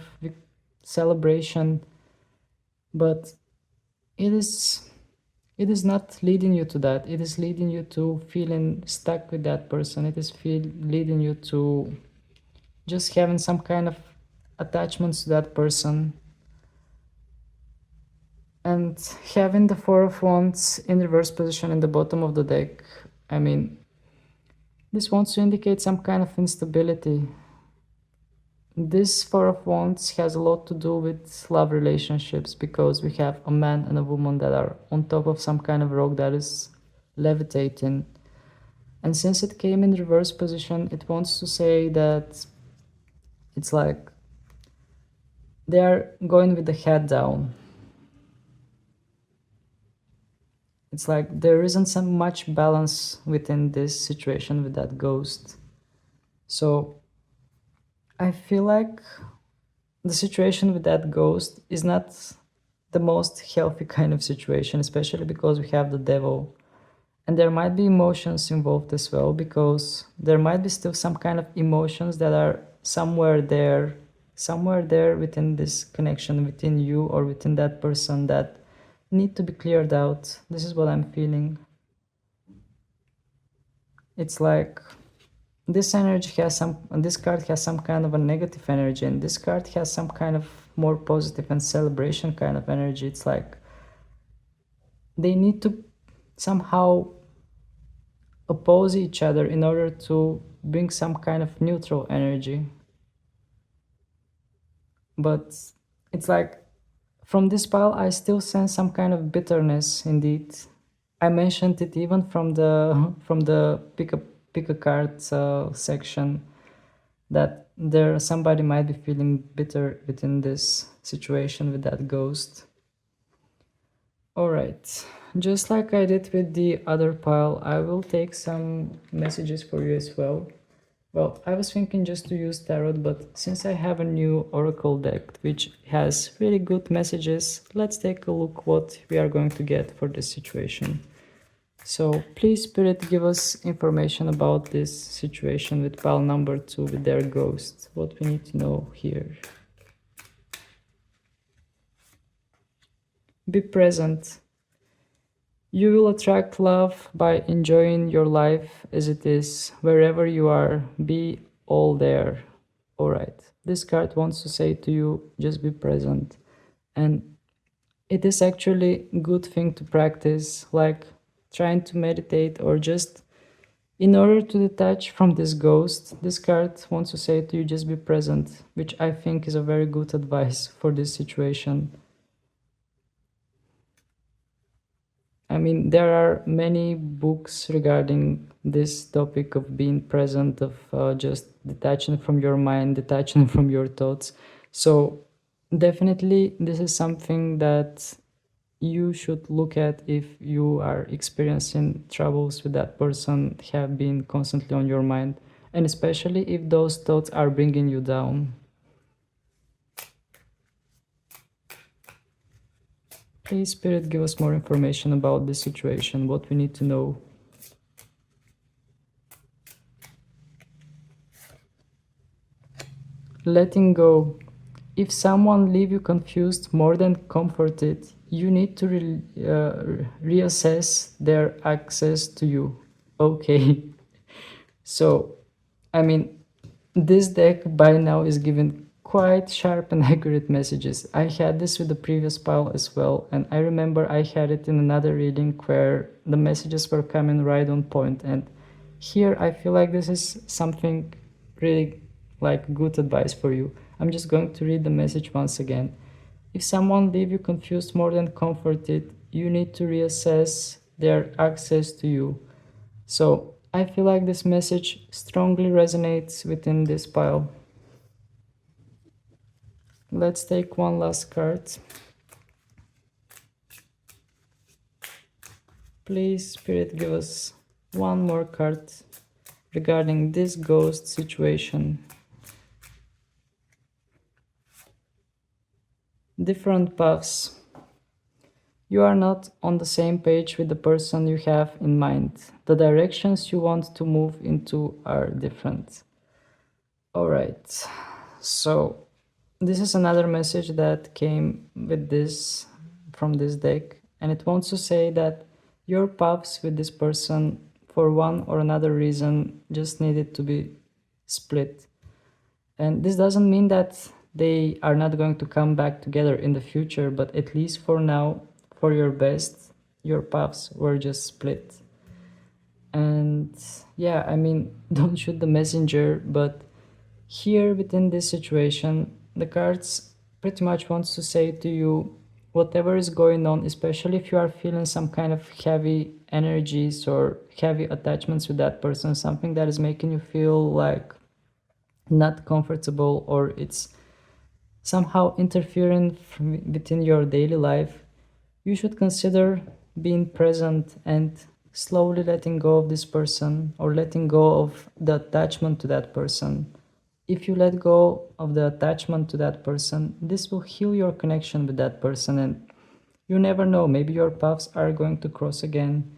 celebration, but it is not leading you to that. It is leading you to feeling stuck with that person. It is leading you to just having some kind of attachments to that person. And having the Four of Wands in reverse position in the bottom of the deck, I mean, this wants to indicate some kind of instability. This Four of Wands has a lot to do with love relationships, because we have a man and a woman that are on top of some kind of rock that is levitating. And since it came in reverse position, it wants to say that it's like they are going with the head down. It's like there isn't so much balance within this situation with that ghost. So I feel like the situation with that ghost is not the most healthy kind of situation, especially because we have the devil. And there might be emotions involved as well, because there might be still some kind of emotions that are somewhere there within this connection, within you or within that person, that need to be cleared out. This is what I'm feeling. It's like this card has some kind of a negative energy, and this card has some kind of more positive and celebration kind of energy. It's like they need to somehow oppose each other in order to bring some kind of neutral energy. But it's like from this pile I still sense some kind of bitterness indeed. I mentioned it even from the from the pick a card section, that there somebody might be feeling bitter within this situation with that ghost. All right, just like I did with the other pile, I will take some messages for you as well. Well, I was thinking just to use tarot, but since I have a new oracle deck which has really good messages, let's take a look what we are going to get for this situation. So please, Spirit, give us information about this situation with pile number 2 with their ghost. What we need to know here. Be present. You will attract love by enjoying your life as it is. Wherever you are, be all there. Alright, this card wants to say to you, just be present. And it is actually a good thing to practice, like trying to meditate or just in order to detach from this ghost. This card wants to say to you, just be present, which I think is a very good advice for this situation. I mean, there are many books regarding this topic of being present, of just detaching from your mind, detaching from your thoughts. So definitely this is something that you should look at if you are experiencing troubles with that person, have been constantly on your mind, and especially if those thoughts are bringing you down. Please, Spirit, give us more information about this situation, what we need to know. Letting go. If someone leave you confused more than comforted, you need to reassess their access to you. Okay. So, I mean, this deck by now is giving quite sharp and accurate messages. I had this with the previous pile as well, and I remember I had it in another reading where the messages were coming right on point, and here I feel like this is something really like good advice for you. I'm just going to read the message once again. If someone leave you confused more than comforted, you need to reassess their access to you. So I feel like this message strongly resonates within this pile. Let's take one last card. Please, Spirit, give us one more card regarding this ghost situation. Different paths. You are not on the same page with the person you have in mind. The directions you want to move into are different. Alright, so this is another message that came with this from this deck, and it wants to say that your paths with this person for one or another reason just needed to be split. And this doesn't mean that they are not going to come back together in the future, but at least for now, for your best, your paths were just split. And yeah, I mean, don't shoot the messenger, but here within this situation, the cards pretty much wants to say to you, whatever is going on, especially if you are feeling some kind of heavy energies or heavy attachments with that person, something that is making you feel like not comfortable, or it's somehow interfering within your daily life, you should consider being present and slowly letting go of this person, or letting go of the attachment to that person. If you let go of the attachment to that person, this will heal your connection with that person, and you never know, maybe your paths are going to cross again.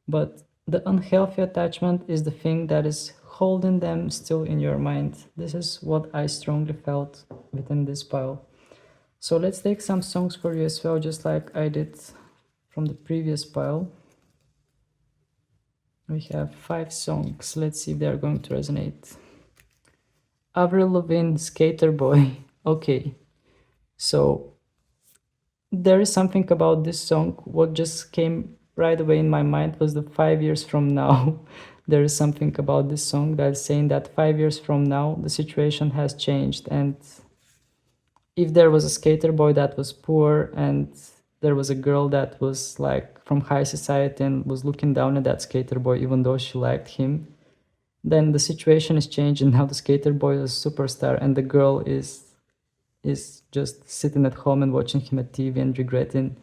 But the unhealthy attachment is the thing that is holding them still in your mind. This is what I strongly felt within this pile. So let's take some songs for you as well, just like I did from the previous pile. We have 5 songs. Let's see if they are going to resonate. Avril Lavigne, Skater Boy. Okay, so there is something about this song. What just came right away in my mind was the 5 years from now. There is something about this song that's saying that 5 years from now, the situation has changed. And if there was a skater boy that was poor and there was a girl that was like from high society and was looking down at that skater boy, even though she liked him, then the situation is changed and now the skater boy is a superstar and the girl is just sitting at home and watching him at TV and regretting.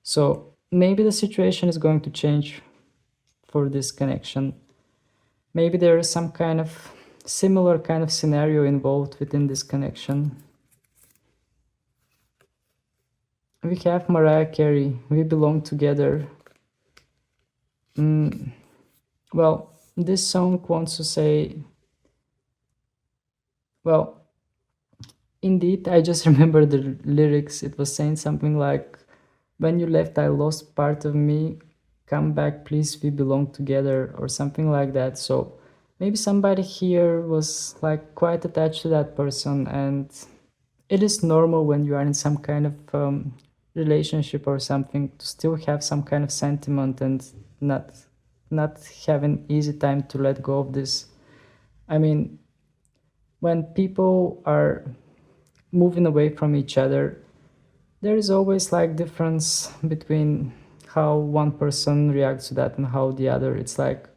So maybe the situation is going to change for this connection. Maybe there is some kind of similar kind of scenario involved within this connection. We have Mariah Carey, We Belong Together. Well, this song wants to say, well, indeed, I just remember the lyrics. It was saying something like, when you left, I lost part of me. Come back, please, we belong together, or something like that. So maybe somebody here was like quite attached to that person, and it is normal when you are in some kind of relationship or something to still have some kind of sentiment and not having easy time to let go of this. I mean, when people are moving away from each other, there is always like difference between how one person reacts to that and how the other. It's like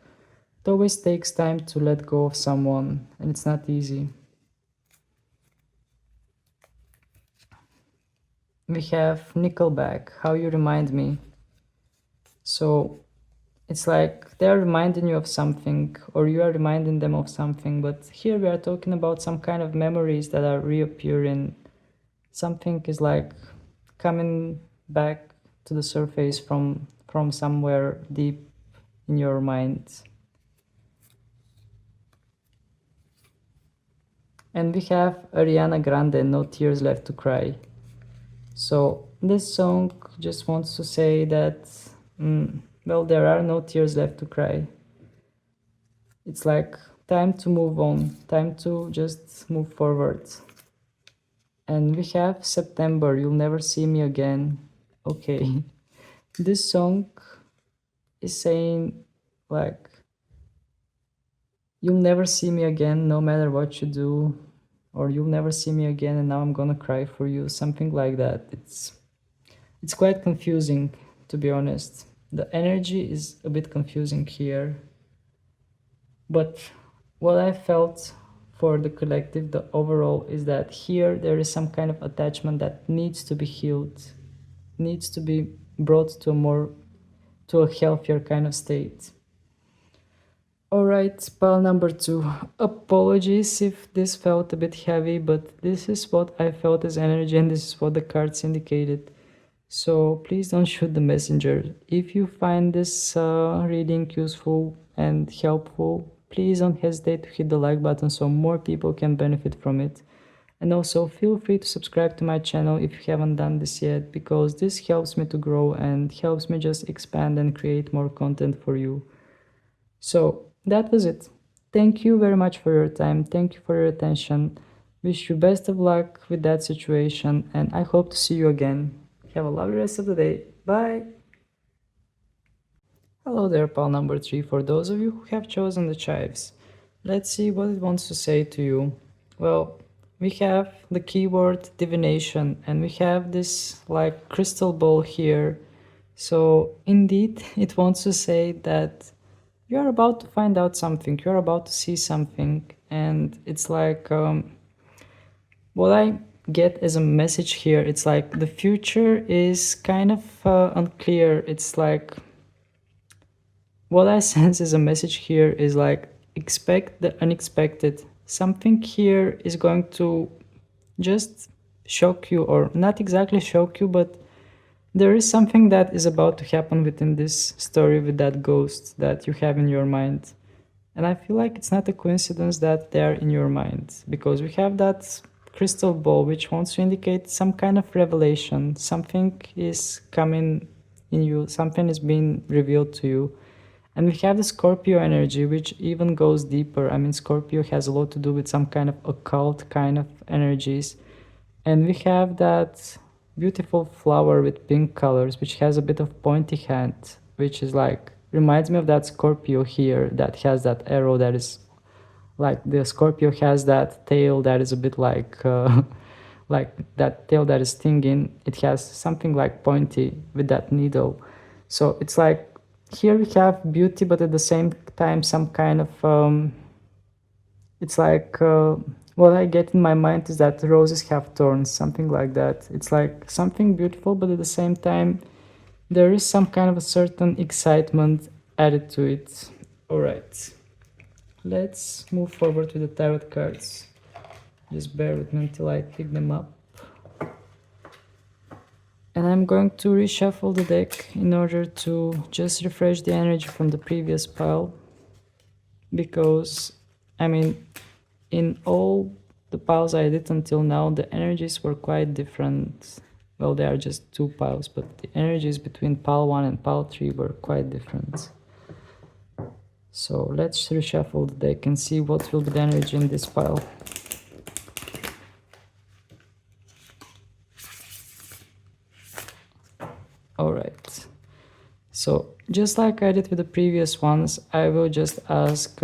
it always takes time to let go of someone and it's not easy. We have Nickelback, How You Remind Me. So it's like they're reminding you of something or you are reminding them of something, but here we are talking about some kind of memories that are reappearing. Something is like coming back to the surface from somewhere deep in your mind. And we have Ariana Grande, No Tears Left to Cry. So this song just wants to say that, well, there are no tears left to cry. It's like time to move on, time to just move forward. And we have September, You'll Never See Me Again. Okay, this song is saying like, you'll never see me again no matter what you do, or you'll never see me again and now I'm gonna cry for you, something like that. It's quite confusing, to be honest. The energy is a bit confusing here, but what I felt for the collective, the overall, is that here there is some kind of attachment that needs to be healed, needs to be brought to a healthier kind of state. Alright, pile number 2. Apologies if this felt a bit heavy, but this is what I felt as energy and this is what the cards indicated. So please don't shoot the messenger. If you find this reading useful and helpful, please don't hesitate to hit the like button so more people can benefit from it. And also feel free to subscribe to my channel if you haven't done this yet, because this helps me to grow and helps me just expand and create more content for you. So that was it. Thank you very much for your time. Thank you for your attention. Wish you best of luck with that situation and I hope to see you again. Have a lovely rest of the day. Bye. Hello there, pal number 3. For those of you who have chosen the Chives, let's see what it wants to say to you. Well, we have the keyword divination and we have this like crystal ball here. So indeed, it wants to say that you're about to find out something, you're about to see something, and it's like what I get as a message here, it's like the future is kind of unclear. It's like what I sense as a message here is like expect the unexpected. Something here is going to just shock you, or not exactly shock you, but there is something that is about to happen within this story with that ghost that you have in your mind. And I feel like it's not a coincidence that they are in your mind, because we have that crystal ball which wants to indicate some kind of revelation. Something is coming in you, something is being revealed to you. And we have the Scorpio energy, which even goes deeper. I mean, Scorpio has a lot to do with some kind of occult kind of energies. And we have that beautiful flower with pink colors, which has a bit of pointy hand, which is like, reminds me of that Scorpio here that has that arrow that is like, the Scorpio has that tail that is a bit like, like that tail that is stinging. It has something like pointy with that needle. So it's like, here we have beauty, but at the same time, some kind of, it's like, what I get in my mind is that roses have thorns, something like that. It's like something beautiful, but at the same time, there is some kind of a certain excitement added to it. All right, let's move forward with the tarot cards. Just bear with me until I pick them up. And I'm going to reshuffle the deck in order to just refresh the energy from the previous pile. Because, I mean, in all the piles I did until now, the energies were quite different. Well, they are just two piles, but the energies between pile 1 and pile 3 were quite different. So let's reshuffle the deck and see what will be the energy in this pile. Alright, so just like I did with the previous ones, I will just ask,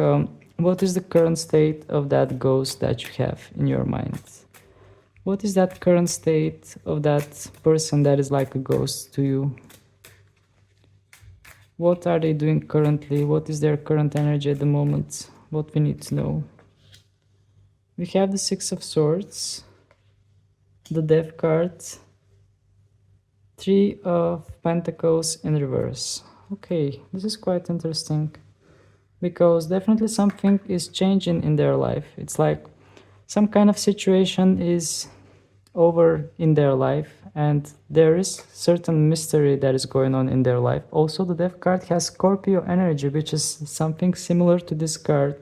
what is the current state of that ghost that you have in your mind? What is that current state of that person that is like a ghost to you? What are they doing currently? What is their current energy at the moment? What we need to know. We have the Six of Swords, the Death card, Three of Pentacles in reverse. Okay, this is quite interesting, because definitely something is changing in their life. It's like some kind of situation is over in their life, and there is certain mystery that is going on in their life. Also, the Death card has Scorpio energy, which is something similar to this card.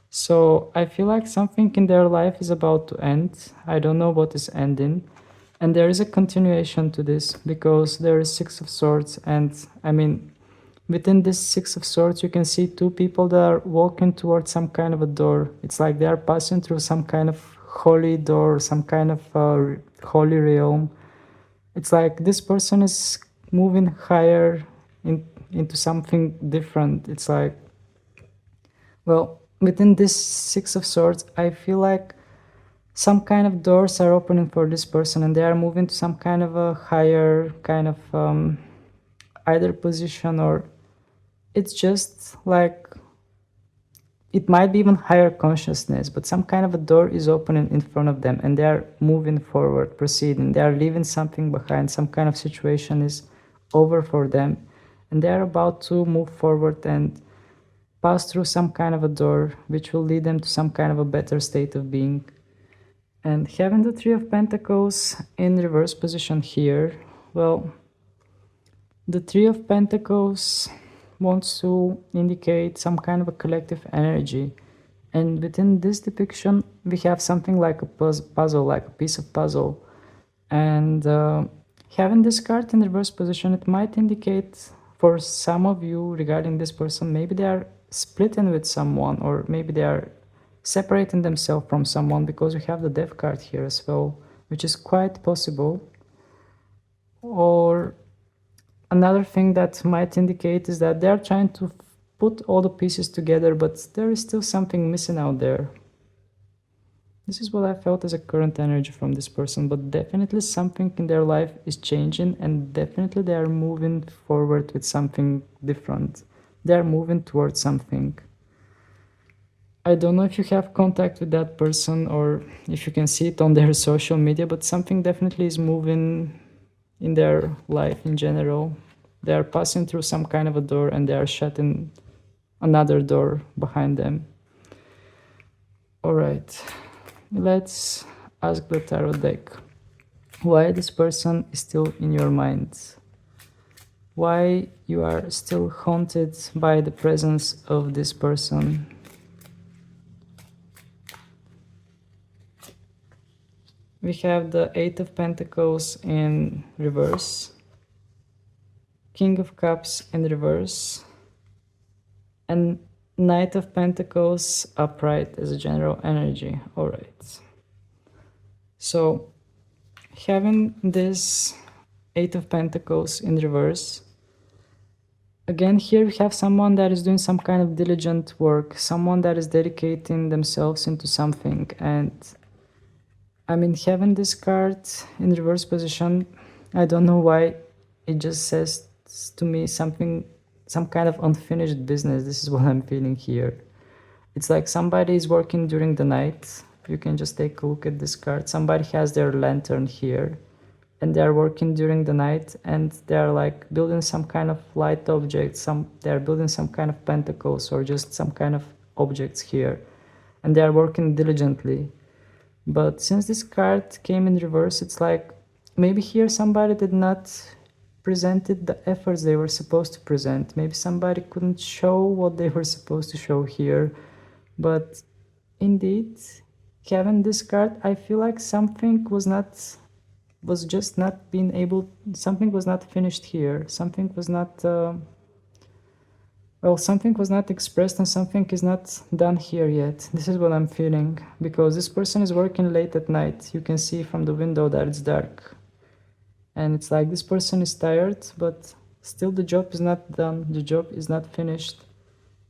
So I feel like something in their life is about to end. I don't know what is ending. And there is a continuation to this, because there is Six of Swords, and I mean, within this Six of Swords, you can see two people that are walking towards some kind of a door. It's like they are passing through some kind of holy door, some kind of holy realm. It's like this person is moving higher into something different. It's like, well, within this Six of Swords, I feel like some kind of doors are opening for this person, and they are moving to some kind of a higher kind of either position, or it's just like, it might be even higher consciousness, but some kind of a door is opening in front of them, and they are moving forward, proceeding. They are leaving something behind. Some kind of situation is over for them, and they are about to move forward and pass through some kind of a door, which will lead them to some kind of a better state of being. And having the Three of Pentacles in reverse position here, well, the Three of Pentacles wants to indicate some kind of a collective energy. And within this depiction, we have something like a puzzle, like a piece of puzzle. And having this card in reverse position, it might indicate for some of you regarding this person, maybe they are splitting with someone, or maybe they are separating themselves from someone, because we have the Death card here as well, which is quite possible. Or another thing that might indicate is that they are trying to put all the pieces together, but there is still something missing out there. This is what I felt as a current energy from this person, but definitely something in their life is changing, and definitely they are moving forward with something different. They are moving towards something. I don't know if you have contact with that person, or if you can see it on their social media, but something definitely is moving in their life in general. They are passing through some kind of a door, and they are shutting another door behind them. All right, let's ask the tarot deck why this person is still in your mind, why you are still haunted by the presence of this person. We have the Eight of Pentacles in reverse, King of Cups in reverse, And Knight of Pentacles upright as a general energy. All right. So having this Eight of Pentacles in reverse, again, here we have someone that is doing some kind of diligent work, someone that is dedicating themselves into something. And I mean, having this card in reverse position, I don't know why it just says to me something, some kind of unfinished business. This is what I'm feeling here. It's like somebody is working during the night. You can just take a look at this card. Somebody has their lantern here and they are working during the night, and they are like building some kind of light objects. They are building some kind of pentacles or just some kind of objects here, and they are working diligently. But since this card came in reverse, it's like maybe here somebody did not presented the efforts they were supposed to present. Maybe somebody couldn't show what they were supposed to show here. But indeed, having this card, I feel like something was just not being able, something was not finished here. Something was not, well, something was not expressed and something is not done here yet. This is what I'm feeling, because this person is working late at night. You can see from the window that it's dark. And it's like this person is tired, but still the job is not done. The job is not finished.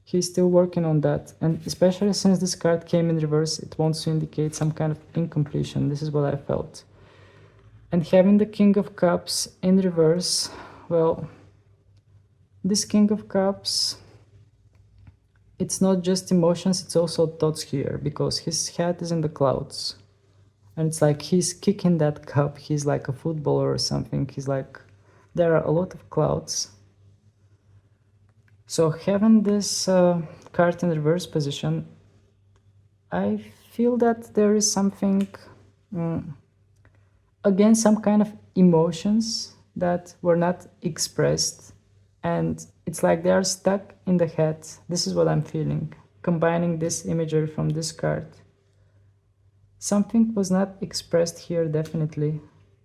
He's still working on that. And especially since this card came in reverse, it wants to indicate some kind of incompletion. This is what I felt. And having the King of Cups in reverse, well, this King of Cups, it's not just emotions, it's also thoughts here, because his head is in the clouds. And it's like he's kicking that cup. He's like a footballer or something. He's like, there are a lot of clouds. So having this card in reverse position, I feel that there is something, again, some kind of emotions that were not expressed. And it's like they are stuck in the head. This is what I'm feeling, combining this imagery from this card. Something was not expressed here, definitely.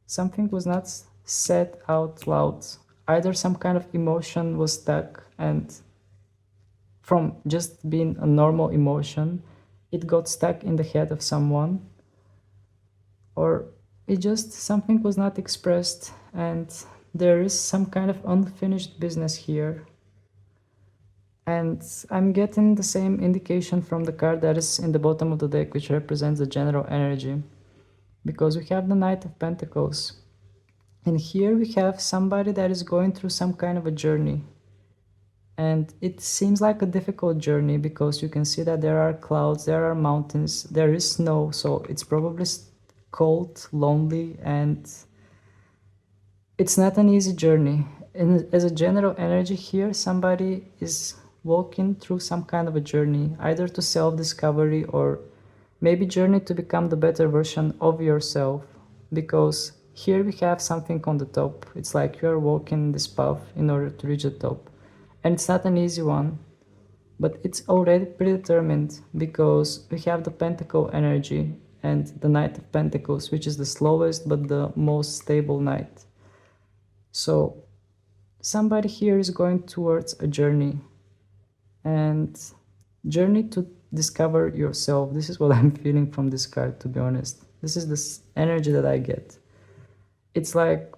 Something was not said out loud. Either some kind of emotion was stuck, and from just being a normal emotion, it got stuck in the head of someone. Or it just, something was not expressed, and there is some kind of unfinished business here. And I'm getting the same indication from the card that is in the bottom of the deck, which represents the general energy, because we have the Knight of Pentacles. And here we have somebody that is going through some kind of a journey. And it seems like a difficult journey, because you can see that there are clouds, there are mountains, there is snow, so it's probably cold, lonely, and it's not an easy journey. And as a general energy here, somebody is walking through some kind of a journey, either to self-discovery or maybe journey to become the better version of yourself, because here we have something on the top. It's like you are walking this path in order to reach the top, and it's not an easy one, but it's already predetermined, because we have the Pentacle energy and the Knight of Pentacles, which is the slowest but the most stable knight. So somebody here is going towards a journey, and journey to discover yourself. This is what I'm feeling from this card, to be honest. This is the energy that I get. It's like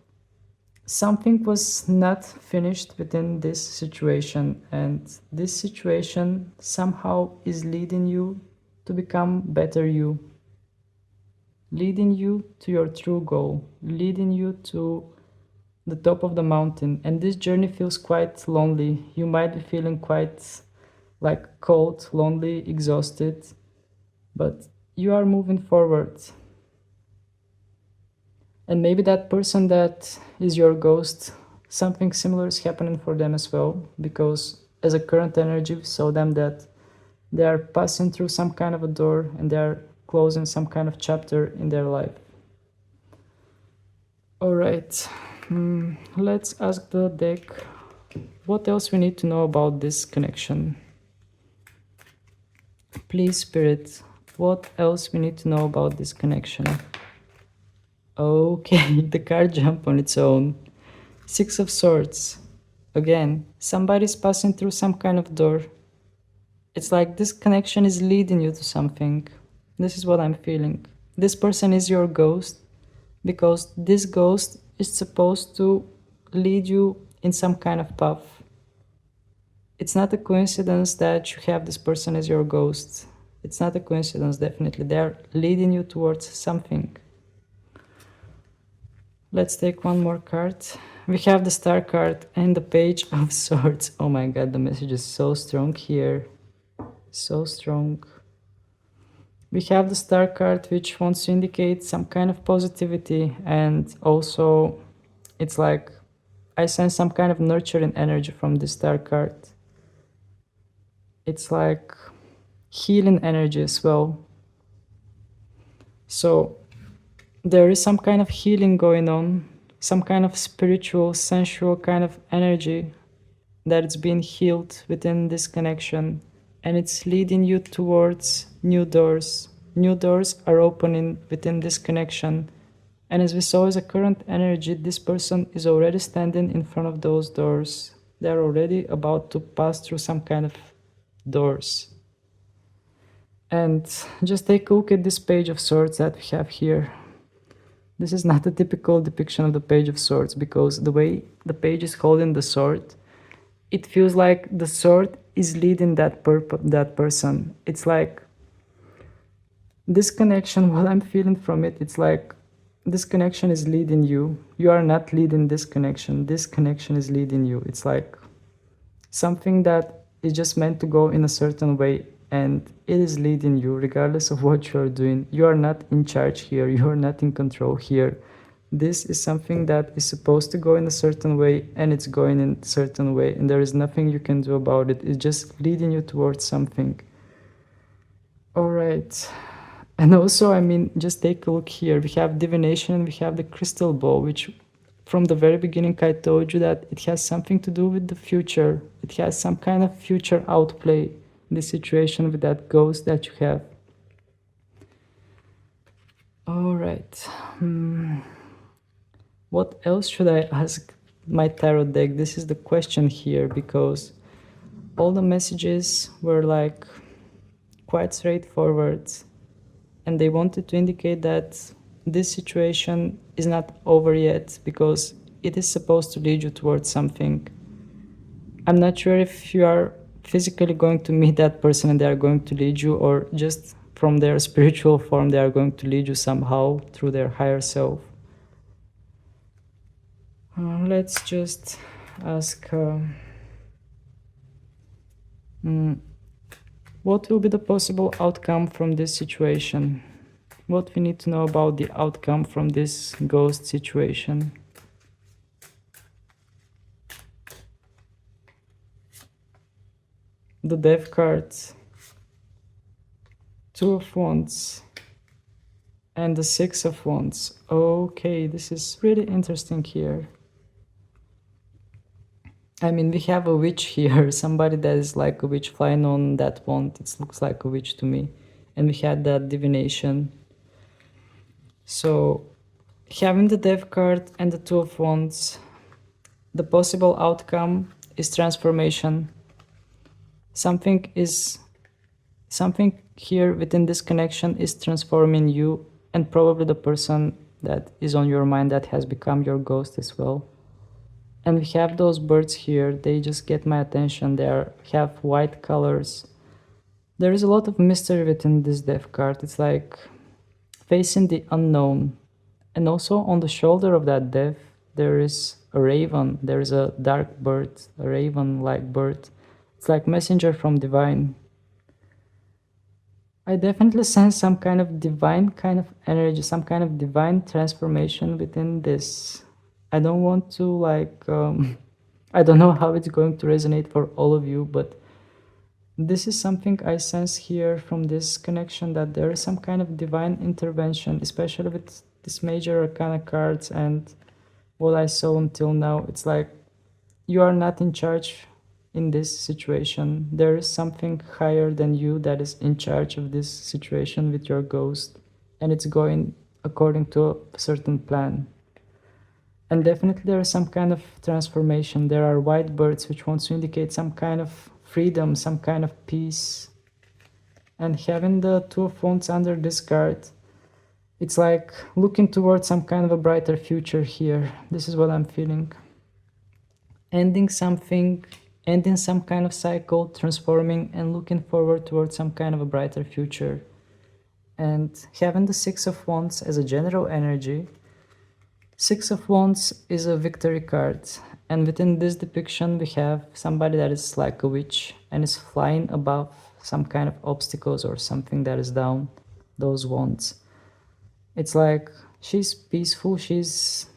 something was not finished within this situation, and this situation somehow is leading you to become better you, leading you to your true goal, leading you to the top of the mountain. And this journey feels quite lonely. You might be feeling quite like cold, lonely, exhausted, but you are moving forward. And maybe that person that is your ghost, something similar is happening for them as well, because as a current energy, we saw them that they are passing through some kind of a door and they are closing some kind of chapter in their life. All right, let's ask the deck what else we need to know about this connection. Please, Spirit, what else we need to know about this connection? Okay, the card jumped on its own. Six of Swords. Again, somebody's passing through some kind of door. It's like this connection is leading you to something. This is what I'm feeling. This person is your ghost because this ghost is supposed to lead you in some kind of path. It's not a coincidence that you have this person as your ghost. It's not a coincidence, definitely. They're leading you towards something. Let's take one more card. We have the Star card and the Page of Swords. Oh my god, the message is so strong here. So strong. We have the Star card, which wants to indicate some kind of positivity, and also it's like I sense some kind of nurturing energy from the Star card. It's like healing energy as well. So there is some kind of healing going on, some kind of spiritual, sensual kind of energy that it's being healed within this connection, and it's leading you towards new doors. New doors are opening within this connection, and as we saw as a current energy, this person is already standing in front of those doors. They're already about to pass through some kind of doors. And just take a look at this Page of Swords that we have here. This is not a typical depiction of the Page of Swords, because the way the page is holding the sword, it feels like the sword is leading that person. It's like this connection, what I'm feeling from it, it's like this connection is leading you. You are not leading this connection. This connection is leading you. It's like something that is just meant to go in a certain way, and it is leading you regardless of what you are doing. You are not in charge here. You are not in control here. This is something that is supposed to go in a certain way, and it's going in a certain way, and there is nothing you can do about it. It's just leading you towards something. All right. And also, I mean, just take a look here. We have divination and we have the crystal ball, which from the very beginning I told you that it has something to do with the future. It has some kind of future outplay in this situation with that ghost that you have. All right. What else should I ask my tarot deck? This is the question here, because all the messages were like quite straightforward, and they wanted to indicate that this situation is not over yet, because it is supposed to lead you towards something. I'm not sure if you are physically going to meet that person and they are going to lead you, or just from their spiritual form they are going to lead you somehow through their higher self. Let's just ask what will be the possible outcome from this situation? What we need to know about the outcome from this ghost situation? The Death cards, Two of Wands, and the Six of Wands. Okay, this is really interesting here. I mean, we have a witch here, somebody that is like a witch flying on that wand. It looks like a witch to me. And we had that divination. So, having the Death card and the Two of Wands, the possible outcome is transformation. Something here within this connection is transforming you, and probably the person that is on your mind that has become your ghost as well. And we have those birds here. They just get my attention. They have white colors. There is a lot of mystery within this Death card. It's like facing the unknown. And also on the shoulder of that Death, there is a raven. There is a dark bird, a raven-like bird. It's like messenger from divine. I definitely sense some kind of divine kind of energy, some kind of divine transformation within this. I don't want to like, I don't know how it's going to resonate for all of you, but this is something I sense here from this connection, that there is some kind of divine intervention, especially with this major arcana cards and what I saw until now. It's like you are not in charge in this situation. There is something higher than you that is in charge of this situation with your ghost, and it's going according to a certain plan. And definitely there is some kind of transformation. There are white birds, which wants to indicate some kind of freedom, some kind of peace. And having the Two of Wands under this card, it's like looking towards some kind of a brighter future here. This is what I'm feeling. Ending something, ending some kind of cycle, transforming and looking forward towards some kind of a brighter future. And having the Six of Wands as a general energy, Six of Wands is a victory card. And within this depiction, we have somebody that is like a witch and is flying above some kind of obstacles or something that is down those wands. It's like she's peaceful, she's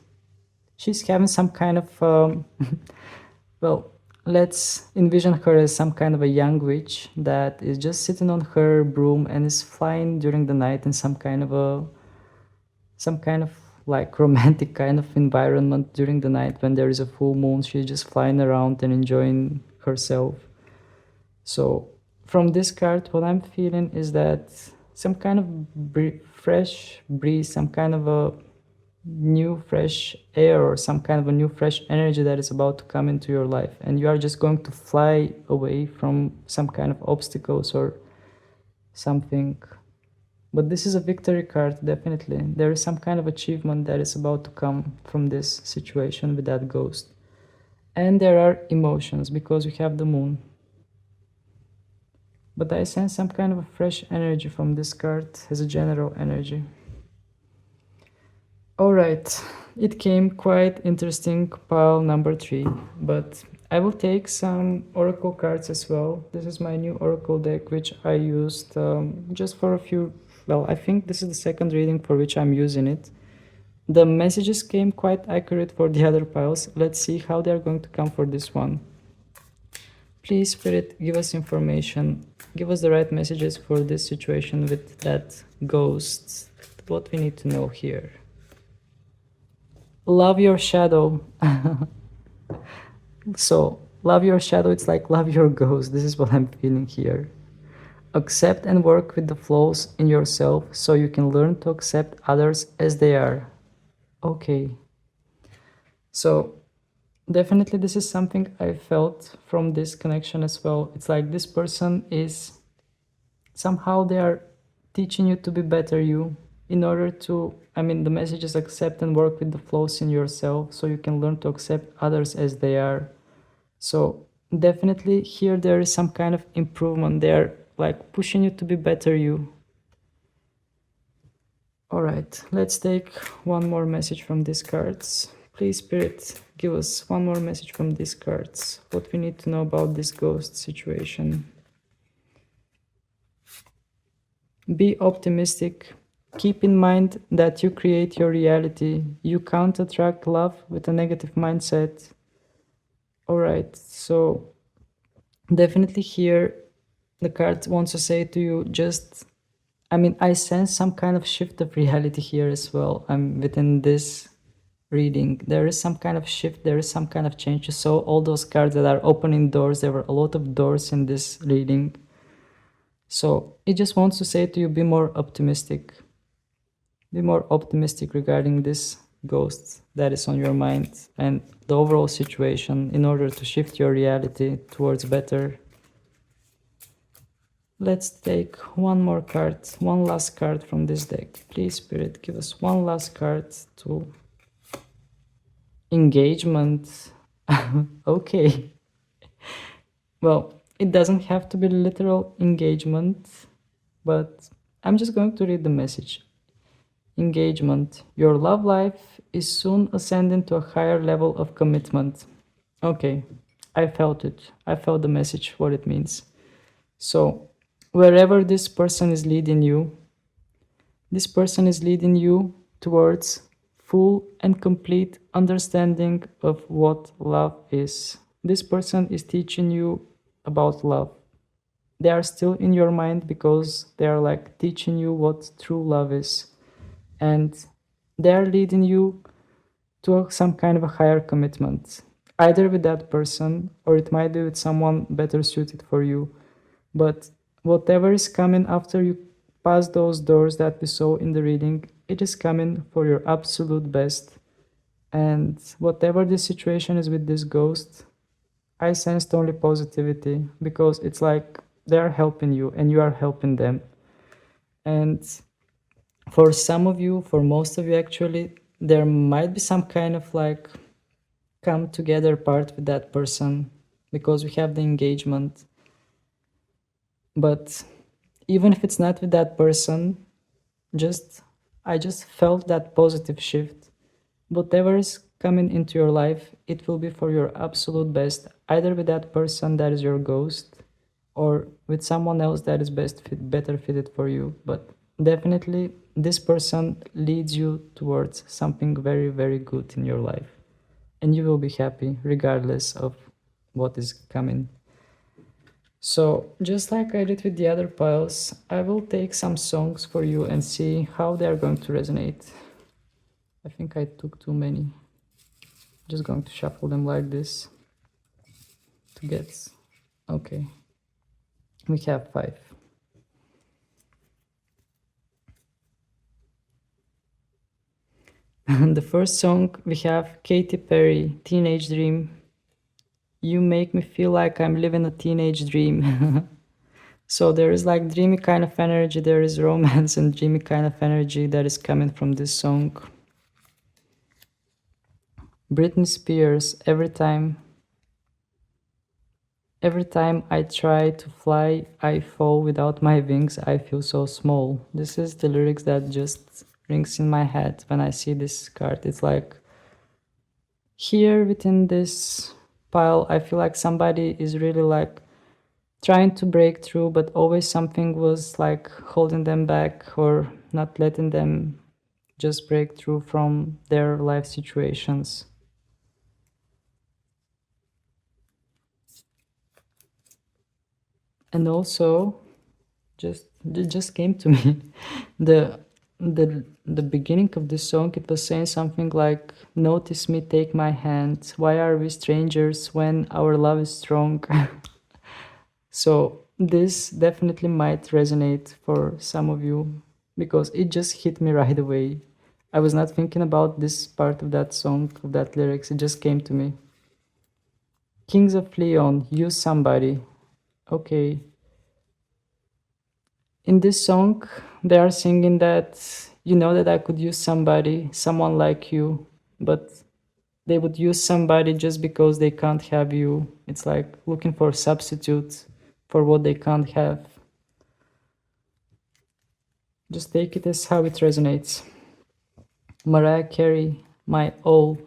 having some kind of well, let's envision her as some kind of a young witch that is just sitting on her broom and is flying during the night in some kind of like romantic kind of environment during the night when there is a full moon. She's just flying around and enjoying herself. So from this card, what I'm feeling is that some kind of fresh breeze, some kind of a new fresh air or some kind of a new fresh energy that is about to come into your life, and you are just going to fly away from some kind of obstacles or something. But this is a victory card, definitely. There is some kind of achievement that is about to come from this situation with that ghost. And there are emotions because we have the moon. But I sense some kind of a fresh energy from this card as a general energy. Alright, it came quite interesting, pile number 3, but I will take some oracle cards as well. This is my new oracle deck, which I used just for a few, well, I think this is the second reading for which I'm using it. The messages came quite accurate for the other piles. Let's see how they're going to come for this one. Please, Spirit, give us information. Give us the right messages for this situation with that ghost. What we need to know here. Love your shadow. So, love your shadow, it's like love your ghost. This is what I'm feeling here. Accept and work with the flaws in yourself so you can learn to accept others as they are. Okay. So, definitely this is something I felt from this connection as well. It's like this person is somehow they are teaching you to be better you in order to, I mean, the message is accept and work with the flaws in yourself so you can learn to accept others as they are. So definitely here there is some kind of improvement. They're like pushing you to be better you. All right, let's take one more message from these cards. Please, Spirit, give us one more message from these cards. What we need to know about this ghost situation. Be optimistic. Keep in mind that you create your reality. You can't attract love with a negative mindset. All right, so definitely here the card wants to say to you just, I mean, I sense some kind of shift of reality here as well. I'm within this reading. There is some kind of shift, there is some kind of change. So all those cards that are opening doors, there were a lot of doors in this reading. So it just wants to say to you, be more optimistic. Be more optimistic regarding this ghost that is on your mind and the overall situation in order to shift your reality towards better. Let's take one more card, one last card from this deck. Please, Spirit, give us one last card to engagement. Okay. Well, it doesn't have to be literal engagement, but I'm just going to read the message. Engagement. Your love life is soon ascending to a higher level of commitment. Okay, I felt it. I felt the message, what it means. So, wherever this person is leading you, this person is leading you towards full and complete understanding of what love is. This person is teaching you about love. They are still in your mind because they are like teaching you what true love is. And they are leading you to some kind of a higher commitment, either with that person or it might be with someone better suited for you. But whatever is coming after you pass those doors that we saw in the reading, it is coming for your absolute best. And whatever the situation is with this ghost, I sensed only positivity because it's like they are helping you and you are helping them. And for some of you, for most of you actually, there might be some kind of like come together part with that person because we have the engagement. But even if it's not with that person, just I just felt that positive shift. Whatever is coming into your life, it will be for your absolute best, either with that person that is your ghost or with someone else that is better fitted for you. But definitely, this person leads you towards something very, very good in your life. And you will be happy regardless of what is coming. So, just like I did with the other piles, I will take some songs for you and see how they are going to resonate. I think I took too many. Just going to shuffle them like this to get. Okay, we have 5. The first song we have Katy Perry, Teenage Dream. You make me feel like I'm living a teenage dream. So there is like dreamy kind of energy, there is romance and dreamy kind of energy that is coming from this song. Britney Spears, every time I try to fly, I fall without my wings, I feel so small. This is the lyrics that just rings in my head when I see this card. It's like here within this pile, I feel like somebody is really like trying to break through, but always something was like holding them back or not letting them just break through from their life situations. And also, just it just came to me, the the beginning of this song. It was saying something like, "Notice me, take my hand. Why are we strangers when our love is strong?" So this definitely might resonate for some of you because it just hit me right away. I was not thinking about this part of that song, of that lyrics. It just came to me. Kings of Leon, use somebody. Okay. In this song, they are singing that you know that I could use somebody, someone like you, but they would use somebody just because they can't have you. It's like looking for substitutes for what they can't have. Just take it as how it resonates. Mariah Carey, my all.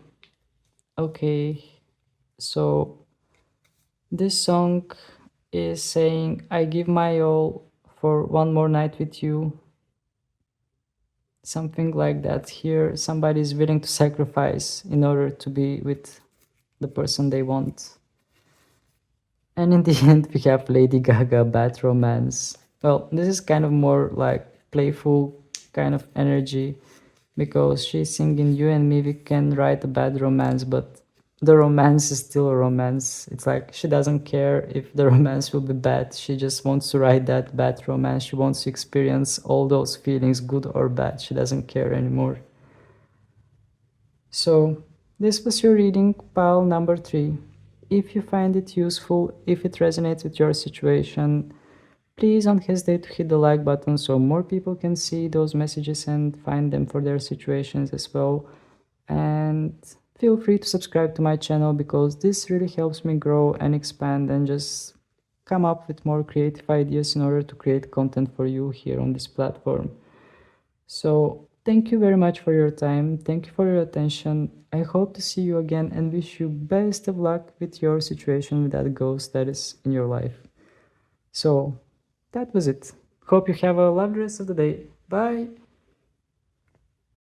Okay, so this song is saying, I give my all for one more night with you. Something like that. Here, somebody is willing to sacrifice in order to be with the person they want. And in the end, we have Lady Gaga, Bad Romance. Well, this is kind of more like playful kind of energy because she's singing you and me, we can write a bad romance, but the romance is still a romance. It's like she doesn't care if the romance will be bad. She just wants to write that bad romance. She wants to experience all those feelings, good or bad. She doesn't care anymore. So, this was your reading, pile number 3. If you find it useful, if it resonates with your situation, please don't hesitate to hit the like button so more people can see those messages and find them for their situations as well. And feel free to subscribe to my channel because this really helps me grow and expand and just come up with more creative ideas in order to create content for you here on this platform. So thank you very much for your time. Thank you for your attention. I hope to see you again and wish you best of luck with your situation with that ghost that is in your life. So that was it. Hope you have a lovely rest of the day. Bye.